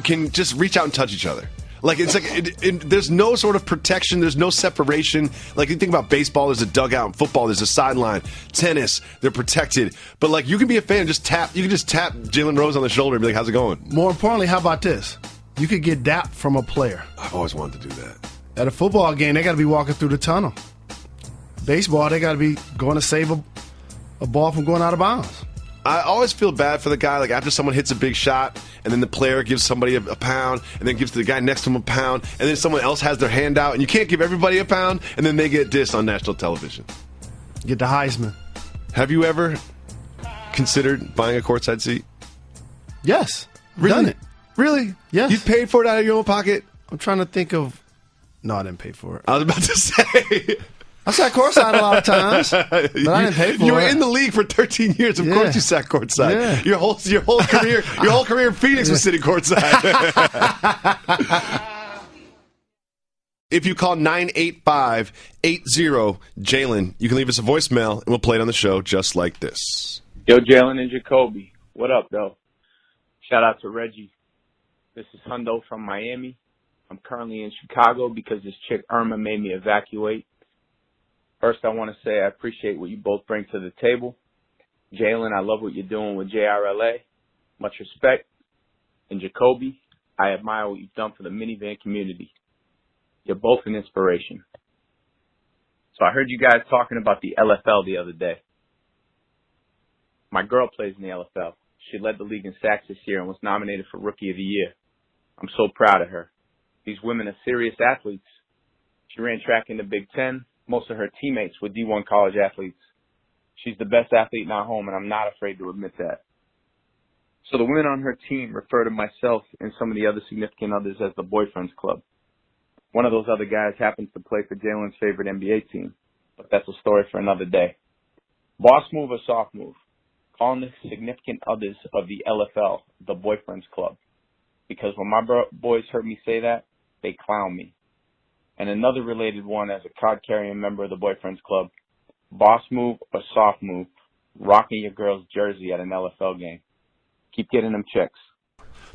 can just reach out and touch each other. Like, it's like there's no sort of protection. There's no separation. Like, you think about baseball, there's a dugout. In football, there's a sideline. Tennis, they're protected. But, like, you can be a fan and just tap. You can just tap Jalen Rose on the shoulder and be like, how's it going? More importantly, how about this? You could get dapped from a player. I've always wanted to do that. At a football game, they got to be walking through the tunnel. Baseball, they got to be going to save a ball from going out of bounds. I always feel bad for the guy, like after someone hits a big shot, and then the player gives somebody a pound, and then gives the guy next to him a pound, and then someone else has their hand out, and you can't give everybody a pound, and then they get dissed on national television. Get the Heisman. Have you ever considered buying a courtside seat? Yes. Really? Done it. Really? Yes. You paid for it out of your own pocket? I'm trying to think of... No, I didn't pay for it. I was about to say... I sat courtside a lot of times, but I didn't pay for it. You were in the league for 13 years. Of course you sat courtside. Yeah. Your whole career in Phoenix was sitting courtside. If you call 985-80-JALEN, you can leave us a voicemail, and we'll play it on the show just like this. Yo, Jalen and Jacoby. What up, though? Shout out to Reggie. This is Hundo from Miami. I'm currently in Chicago because this chick Irma made me evacuate. First, I want to say I appreciate what you both bring to the table. Jalen, I love what you're doing with JRLA. Much respect. And Jacoby, I admire what you've done for the minivan community. You're both an inspiration. So I heard you guys talking about the LFL the other day. My girl plays in the LFL. She led the league in sacks this year and was nominated for Rookie of the Year. I'm so proud of her. These women are serious athletes. She ran track in the Big Ten. Most of her teammates were D1 college athletes. She's the best athlete in our home, and I'm not afraid to admit that. So the women on her team refer to myself and some of the other significant others as the Boyfriends Club. One of those other guys happens to play for Jalen's favorite NBA team, but that's a story for another day. Boss move or soft move? Calling the significant others of the LFL the Boyfriends Club. Because when my boys heard me say that, they clown me. And another related one as a card-carrying member of the Boyfriends Club, boss move or soft move, rocking your girl's jersey at an LFL game. Keep getting them chicks.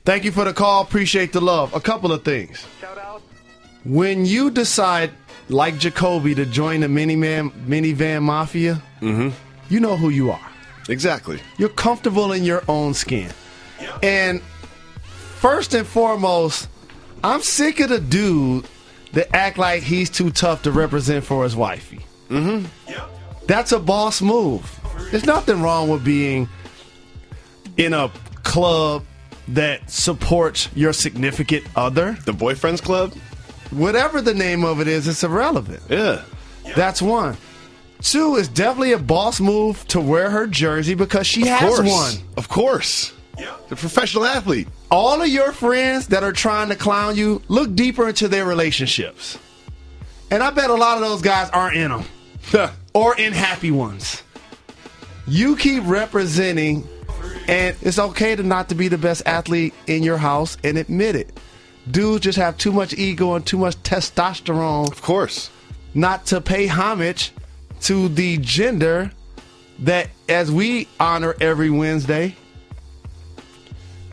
Thank you for the call. Appreciate the love. A couple of things. Shout out. When you decide, like Jacoby, to join the minivan mafia, you know who you are. Exactly. You're comfortable in your own skin. And first and foremost, I'm sick of the dude that act like he's too tough to represent for his wifey. That's a boss move. There's nothing wrong with being in a club that supports your significant other. The Boyfriends Club? Whatever the name of it is, it's irrelevant. Yeah. That's one. Two, it's definitely a boss move to wear her jersey because she has one. Of course. The professional athlete. All of your friends that are trying to clown you, look deeper into their relationships. And I bet a lot of those guys aren't in them. Or in happy ones. You keep representing, and it's okay to not to be the best athlete in your house and admit it. Dudes just have too much ego and too much testosterone. Of course. Not to pay homage to the gender that, as we honor every Wednesday,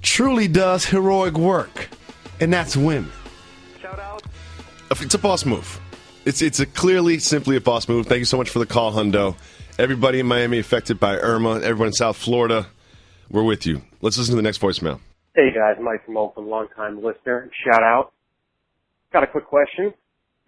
truly does heroic work, and that's women. Shout out. It's a boss move. It's a clearly, simply a boss move. Thank you so much for the call, Hundo. Everybody in Miami affected by Irma, everyone in South Florida, we're with you. Let's listen to the next voicemail. Hey guys, Mike from Oakland, long-time listener. Shout out. Got a quick question.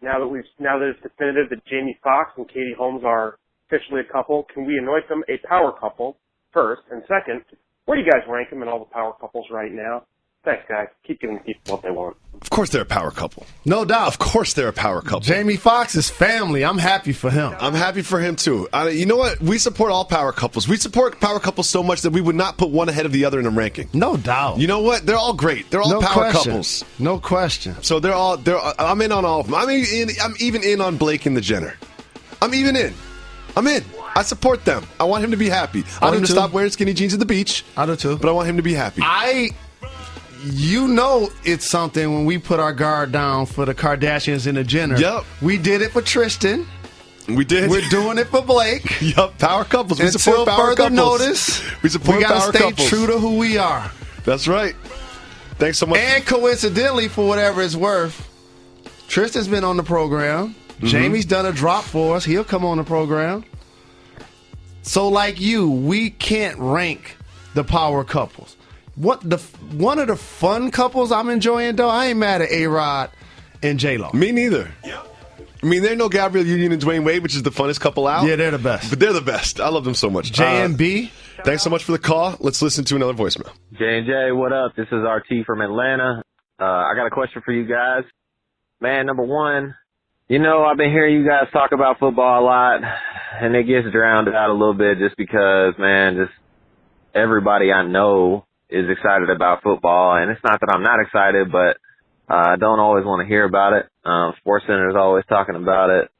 Now that it's definitive that Jamie Foxx and Katie Holmes are officially a couple, can we anoint them a power couple first? And second, where do you guys rank them in all the power couples right now? Thanks, guys. Keep giving people what they want. Of course they're a power couple. No doubt. Of course they're a power couple. Jamie Foxx is family. I'm happy for him. I'm happy for him, too. You know what? We support all power couples. We support power couples so much that we would not put one ahead of the other in a ranking. No doubt. You know what? They're all great. They're all No power question. couples. No question. So I'm in on all of them. I'm even in on Blake and the Jenner. I'm even in. I'm in. I support them. I want him to be happy. I want him to stop wearing skinny jeans at the beach. I do too. But I want him to be happy. You know it's something when we put our guard down for the Kardashians and the Jenner. Yep. We did it for Tristan. We did. We're doing it for Blake. Yup. Power couples. We Until support power further couples. notice, we support we gotta power stay couples. true to who we are. That's right. Thanks so much. And coincidentally, for whatever it's worth, Tristan's been on the program. Mm-hmm. Jamie's done a drop for us. He'll come on the program. So like you, we can't rank the power couples. One of the fun couples I'm enjoying, though, I ain't mad at A-Rod and J-Lo. Me neither. I mean, they're no Gabrielle Union and Dwayne Wade, which is the funnest couple out. Yeah, they're the best. But they're the best. I love them so much. J&B. Thanks so much for the call. Let's listen to another voicemail. J&J, what up? This is RT from Atlanta. I got a question for you guys. Man, number one, I've been hearing you guys talk about football a lot, and it gets drowned out a little bit just because, man, just everybody I know is excited about football. And it's not that I'm not excited, but I don't always want to hear about it. SportsCenter is always talking about it.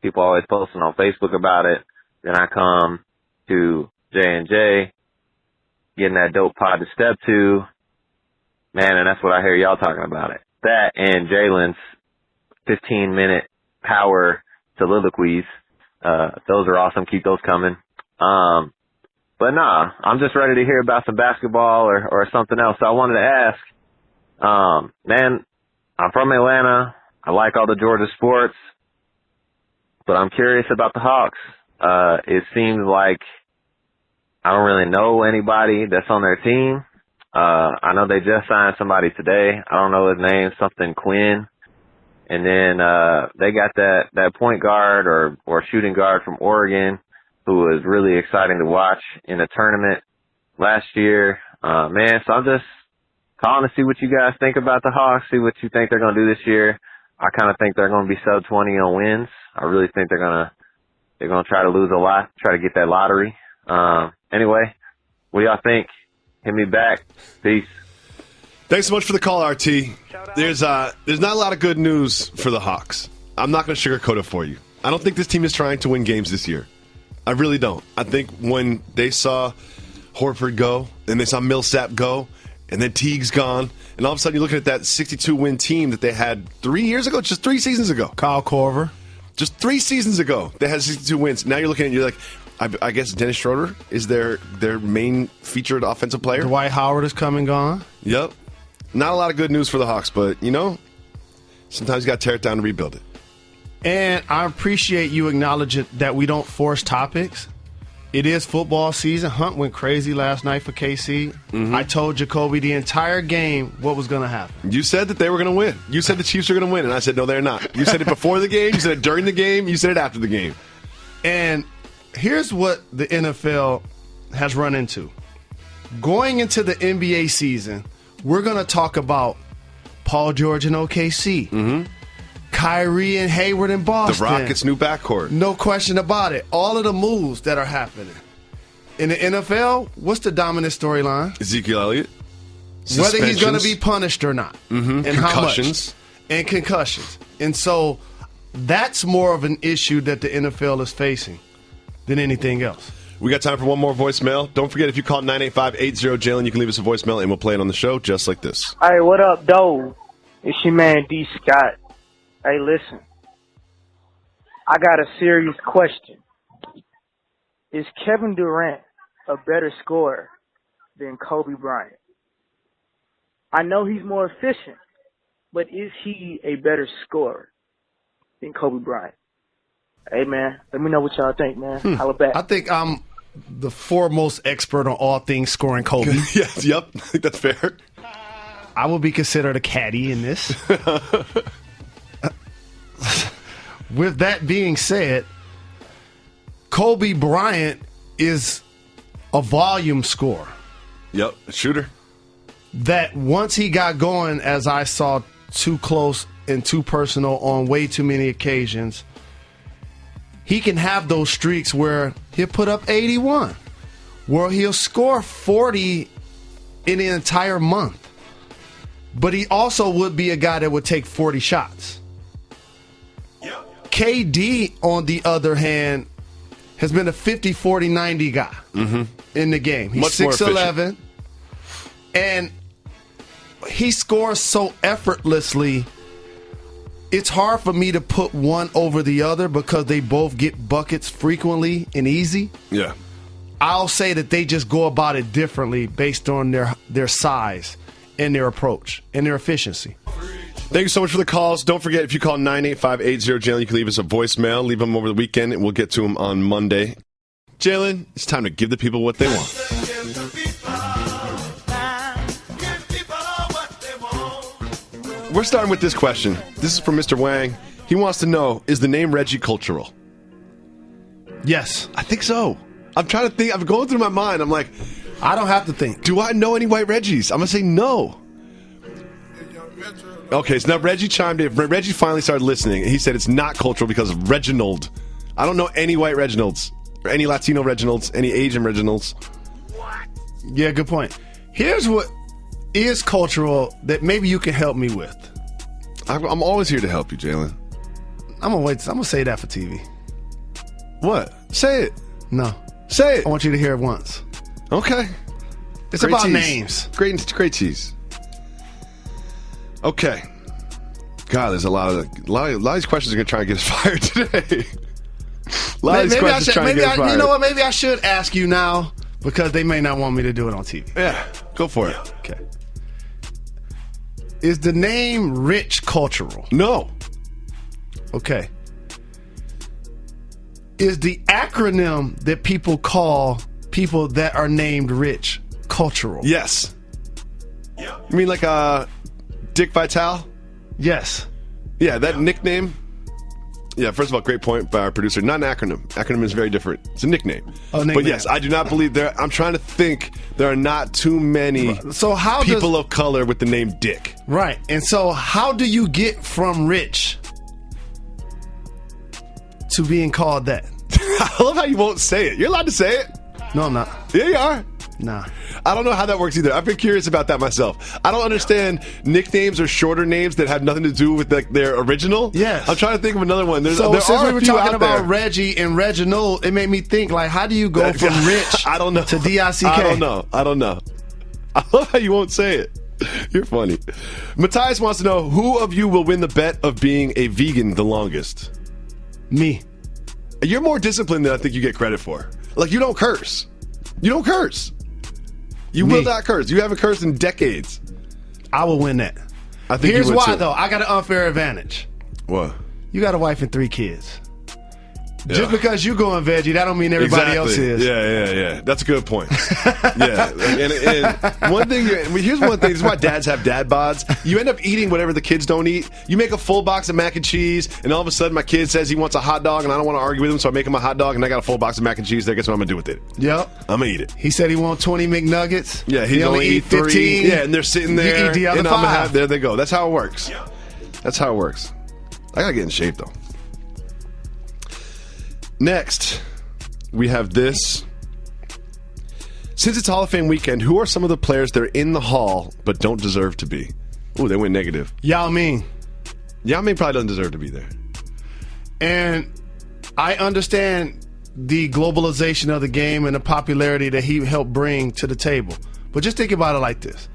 People always posting on Facebook about it. Then I come to J&J, getting that dope pod to step to, man, and that's what I hear y'all talking about it. That and Jalen's 15-minute power soliloquies. Those are awesome. Keep those coming. But nah, I'm just ready to hear about some basketball or something else. So I wanted to ask, man, I'm from Atlanta. I like all the Georgia sports, but I'm curious about the Hawks. It seems like I don't really know anybody that's on their team. I know they just signed somebody today. I don't know his name, something Quinn. And then they got that point guard or shooting guard from Oregon who was really exciting to watch in a tournament last year. Man, so I'm just calling to see what you guys think about the Hawks, see what you think they're going to do this year. I kind of think they're going to be sub 20 on wins. I really think they're going to try to lose a lot, try to get that lottery. Anyway, what do y'all think? Hit me back. Peace. Thanks so much for the call, RT. There's not a lot of good news for the Hawks. I'm not going to sugarcoat it for you. I don't think this team is trying to win games this year. I really don't. I think when they saw Horford go, and they saw Millsap go, and then Teague's gone, and all of a sudden you're looking at that 62-win team that they had 3 years ago, just 3 seasons ago. Kyle Korver. Just 3 seasons ago, they had 62 wins. Now you're looking at it, you're like, I guess Dennis Schroeder is their main featured offensive player. Dwight Howard is come and gone. Yep. Not a lot of good news for the Hawks, but, sometimes you got to tear it down and rebuild it. And I appreciate you acknowledging that we don't force topics. It is football season. Hunt went crazy last night for KC. Mm-hmm. I told Jacoby the entire game what was going to happen. You said that they were going to win. You said the Chiefs were going to win, and I said, no, they're not. You said it before the game. You said it during the game. You said it after the game. And here's what the NFL has run into. Going into the NBA season, we're going to talk about Paul George and OKC. Mm-hmm. Kyrie and Hayward in Boston. The Rockets' new backcourt. No question about it. All of the moves that are happening. In the NFL, what's the dominant storyline? Ezekiel Elliott. Whether he's going to be punished or not. Mm-hmm. And concussions. How much. And concussions. And so that's more of an issue that the NFL is facing than anything else. We got time for one more voicemail. Don't forget, if you call 985-80-JALEN, you can leave us a voicemail, and we'll play it on the show just like this. Hey, what up, Doe? It's your man, D. Scott. Hey, listen. I got a serious question. Is Kevin Durant a better scorer than Kobe Bryant? I know he's more efficient, but is he a better scorer than Kobe Bryant? Hey, man, let me know what y'all think, man. Holla back. I think I'm the foremost expert on all things scoring Kobe. Yes, yep. I think that's fair. I will be considered a caddy in this. With that being said, Kobe Bryant is a volume scorer. Yep, a shooter. That once he got going, as I saw, too close and too personal on way too many occasions, he can have those streaks where he'll put up 81, where he'll score 40 in the entire month. But he also would be a guy that would take 40 shots. KD, on the other hand, has been a 50, 40, 90 guy in the game. He's 6'11", and he scores so effortlessly, it's hard for me to put one over the other because they both get buckets frequently and easy. Yeah. I'll say that they just go about it differently based on their size and their approach and their efficiency. Thank you so much for the calls. Don't forget, if you call 985-80-JALEN, you can leave us a voicemail. Leave them over the weekend, and we'll get to them on Monday. Jalen, it's time to give the people what they want. We're starting with this question. This is from Mr. Wang. He wants to know, is the name Reggie cultural? Yes. I think so. I'm trying to think. I'm going through my mind. I'm like, I don't have to think. Do I know any white Reggies? I'm going to say no. Okay, so now Reggie chimed in. Reggie finally started listening, and he said it's not cultural because of Reginald. I don't know any white Reginalds, or any Latino Reginalds, any Asian Reginalds. Yeah, good point. Here's what is cultural that maybe you can help me with. I'm always here to help you, Jalen. I'm gonna say that for TV. What? Say it. No. Say it. I want you to hear it once. Okay. It's about names. Great tease. Okay. God, there's a lot of these questions are going to try and get us fired today. A lot of these questions trying to get us fired. You know what? Maybe I should ask you now because they may not want me to do it on TV. Yeah, go for it. Okay. Is the name Rich cultural? No. Okay. Is the acronym that people call people that are named Rich cultural? Yes. You mean like Dick Vitale? Yes. Yeah, that nickname. Yeah, first of all, great point by our producer. Not an acronym. Acronym is very different. It's a nickname. But yes, I do not believe I'm trying to think there are not too many people of color with the name Dick. Right. And so how do you get from Rich to being called that? I love how you won't say it. You're allowed to say it. No, I'm not. Yeah, you are. Nah. I don't know how that works either. I've been curious about that myself. I don't understand nicknames or shorter names that have nothing to do with their original. Yes. I'm trying to think of another one. Since we were talking about Reggie and Reginald, it made me think, like, how do you go from Rich I don't know. to D-I-C-K? I don't know. I love how you won't say it. You're funny. Matthias wants to know, who of you will win the bet of being a vegan the longest? Me. You're more disciplined than I think you get credit for. Like, you don't curse. You don't curse. You will not curse. You haven't cursed in decades. I will win that. I think Here's you would why, too. though. I got an unfair advantage. What? You got a wife and 3 kids. Yeah. Just because you going veggie, that don't mean everybody else is. Yeah. That's a good point. Yeah. And one thing, here's one thing. This is why dads have dad bods. You end up eating whatever the kids don't eat. You make a full box of mac and cheese, and all of a sudden my kid says he wants a hot dog, and I don't want to argue with him, so I make him a hot dog, and I got a full box of mac and cheese there. Guess what I'm going to do with it? Yep. I'm going to eat it. He said he wants 20 McNuggets. Yeah, he only eat 15. Yeah, and they're sitting there. You eat the other 5. There they go. That's how it works. That's how it works. I got to get in shape, though. Next, we have this. Since it's Hall of Fame weekend, who are some of the players that are in the Hall but don't deserve to be? Ooh, they went negative. Yao Ming. Yao Ming probably doesn't deserve to be there. And I understand the globalization of the game and the popularity that he helped bring to the table. But just think about it like this.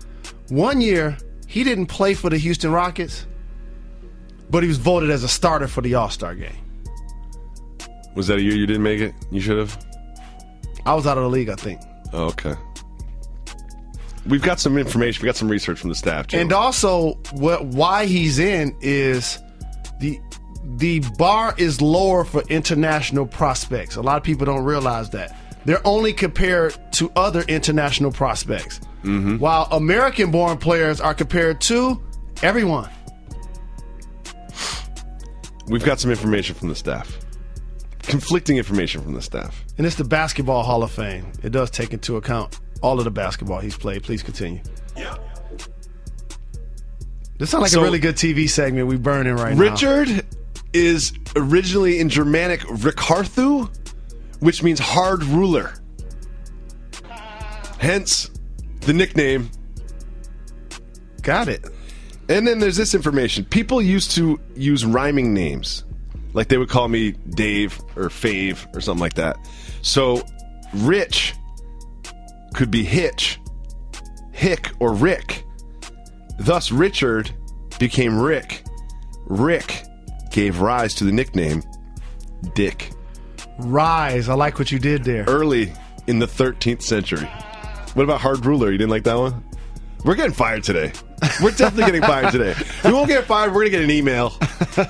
One year, he didn't play for the Houston Rockets, but he was voted as a starter for the All-Star game. Was that a year you didn't make it? You should have? I was out of the league, I think. Oh, okay. We've got some information. We got some research from the staff, Joe. And also, why he's in is the bar is lower for international prospects. A lot of people don't realize that. They're only compared to other international prospects, while American-born players are compared to everyone. We've got some information from the staff. conflicting information from the staff. And it's the Basketball Hall of Fame. It does take into account all of the basketball he's played. Please continue. Yeah. This sounds like a really good TV segment we burning right now. Richard is originally in Germanic Rikarthu, which means hard ruler. Hence, the nickname. Got it. And then there's this information. People used to use rhyming names. Like they would call me Dave or Fave or something like that. So, Rich could be Hitch, Hick, or Rick. Thus, Richard became Rick. Rick gave rise to the nickname Dick. Rise. I like what you did there. Early in the 13th century. What about hard ruler? You didn't like that one? We're getting fired today. We're definitely getting fired today. We won't get fired. We're going to get an email. So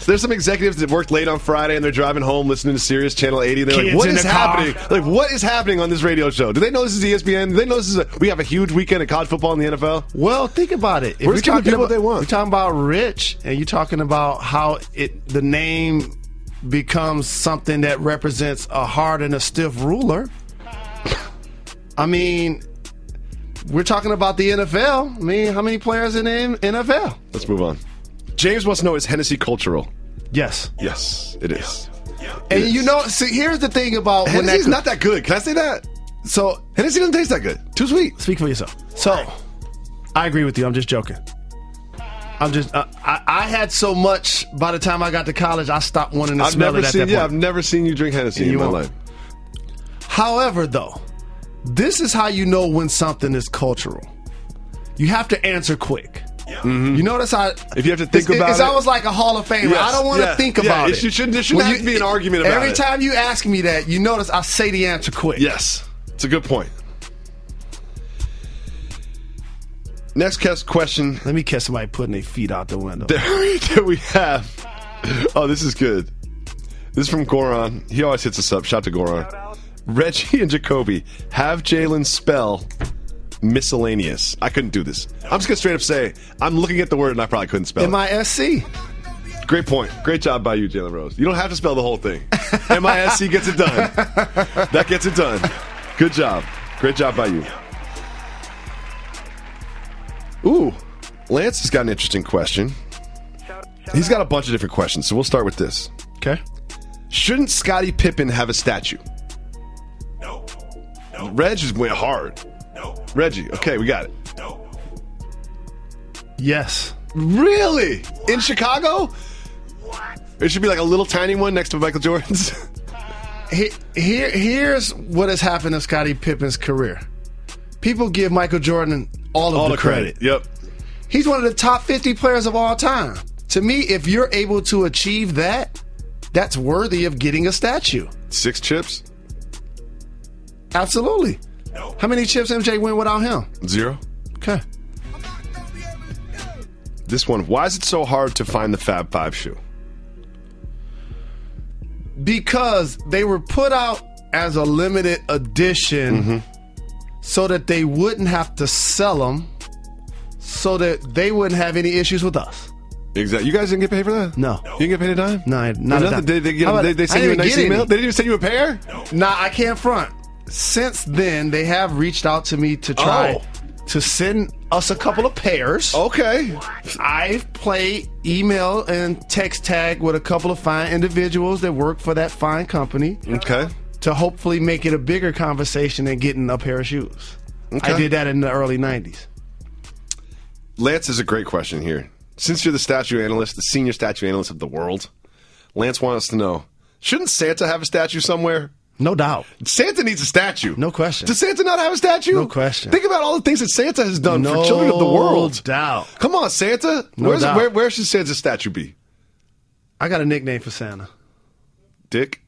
there's some executives that worked late on Friday and they're driving home listening to Sirius Channel 80. They're like, what is happening? Like, what is happening on this radio show? Do they know this is ESPN? Do they know we have a huge weekend of college football in the NFL? Well, think about it. We're just giving people what they want. We're talking about Rich, and you're talking about how the name becomes something that represents a hard and a stiff ruler. I mean, we're talking about the NFL. I mean, how many players in the NFL? Let's move on. James wants to know, is Hennessy cultural? Yes. Yes, it is. And you know, see, here's the thing about Hennessy's not that good. Can I say that? So Hennessy doesn't taste that good. Too sweet. Speak for yourself. So I agree with you. I'm just joking. I had so much by the time I got to college, I stopped wanting to smell it at that point. Yeah, I've never seen you drink Hennessy in my life. However, though, this is how you know when something is cultural. You have to answer quick. Mm-hmm. You notice how if you have to think about it, it's almost like a Hall of Famer. Yes, I don't want to think about it. There shouldn't have to be an argument about it. Every time you ask me that, you notice I say the answer quick. Yes, it's a good point. Next question. Let me catch somebody putting their feet out the window. There we have. Oh, this is good. This is from Goran. He always hits us up. Shout to Goran. Reggie and Jacoby have Jalen spell miscellaneous. I couldn't do this. I'm just going to straight up say, I'm looking at the word and I probably couldn't spell it. M-I-S-C. Great point. Great job by you, Jalen Rose. You don't have to spell the whole thing. M-I-S-C gets it done. That gets it done. Good job. Great job by you. Ooh, Lance has got an interesting question. He's got a bunch of different questions, so we'll start with this. Okay. Shouldn't Scottie Pippen have a statue? No. Reg just went hard. No. Reggie, okay, we got it. No. Yes. Really? In Chicago? What? It should be like a little tiny one next to Michael Jordan's. Here's what has happened in Scottie Pippen's career. People give Michael Jordan all the credit. Yep. He's one of the top 50 players of all time. To me, if you're able to achieve that, that's worthy of getting a statue. 6 chips? Absolutely. No. How many chips MJ win without him? 0. Okay. This one, why is it so hard to find the Fab 5 shoe? Because they were put out as a limited edition so that they wouldn't have to sell them, so that they wouldn't have any issues with us. Exactly. You guys didn't get paid for that? No. You didn't get paid a dime? No, not a dime. Did they send you a nice email? They didn't even send you a pair? Nah, I can't front. Since then, they have reached out to me to try to send us a couple of pairs. Okay. I've played email and text tag with a couple of fine individuals that work for that fine company. Okay. To hopefully make it a bigger conversation than getting a pair of shoes. Okay. I did that in the early 90s. Lance has a great question here. Since you're the statue analyst, the senior statue analyst of the world, Lance wants us to know, shouldn't Santa have a statue somewhere? No doubt. Santa needs a statue. No question. Does Santa not have a statue? No question. Think about all the things that Santa has done for children of the world. No doubt. Come on, Santa. Where should Santa's statue be? I got a nickname for Santa. Dick?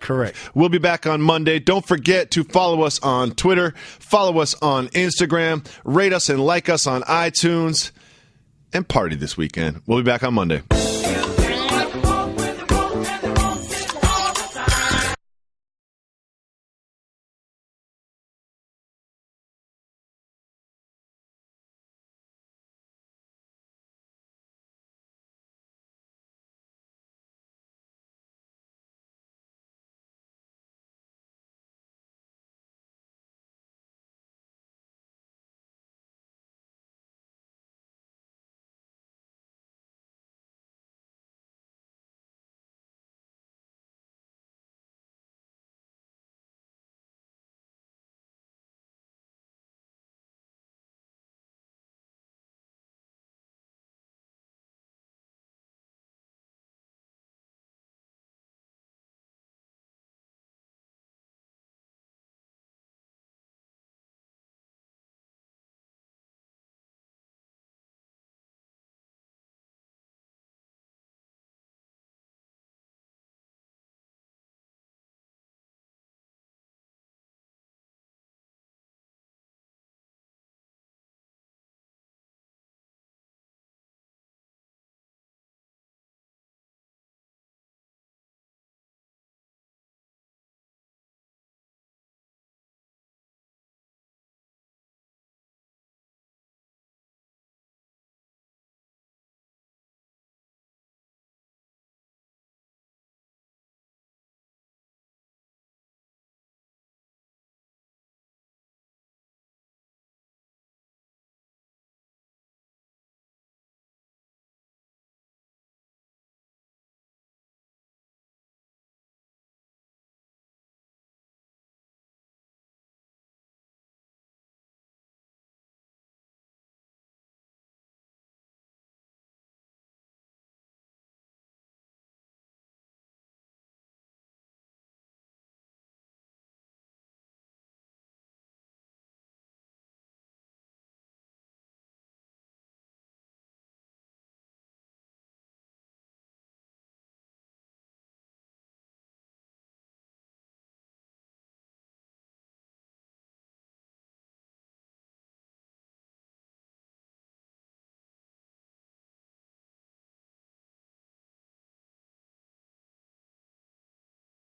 Correct. We'll be back on Monday. Don't forget to follow us on Twitter, follow us on Instagram, rate us and like us on iTunes, and party this weekend. We'll be back on Monday.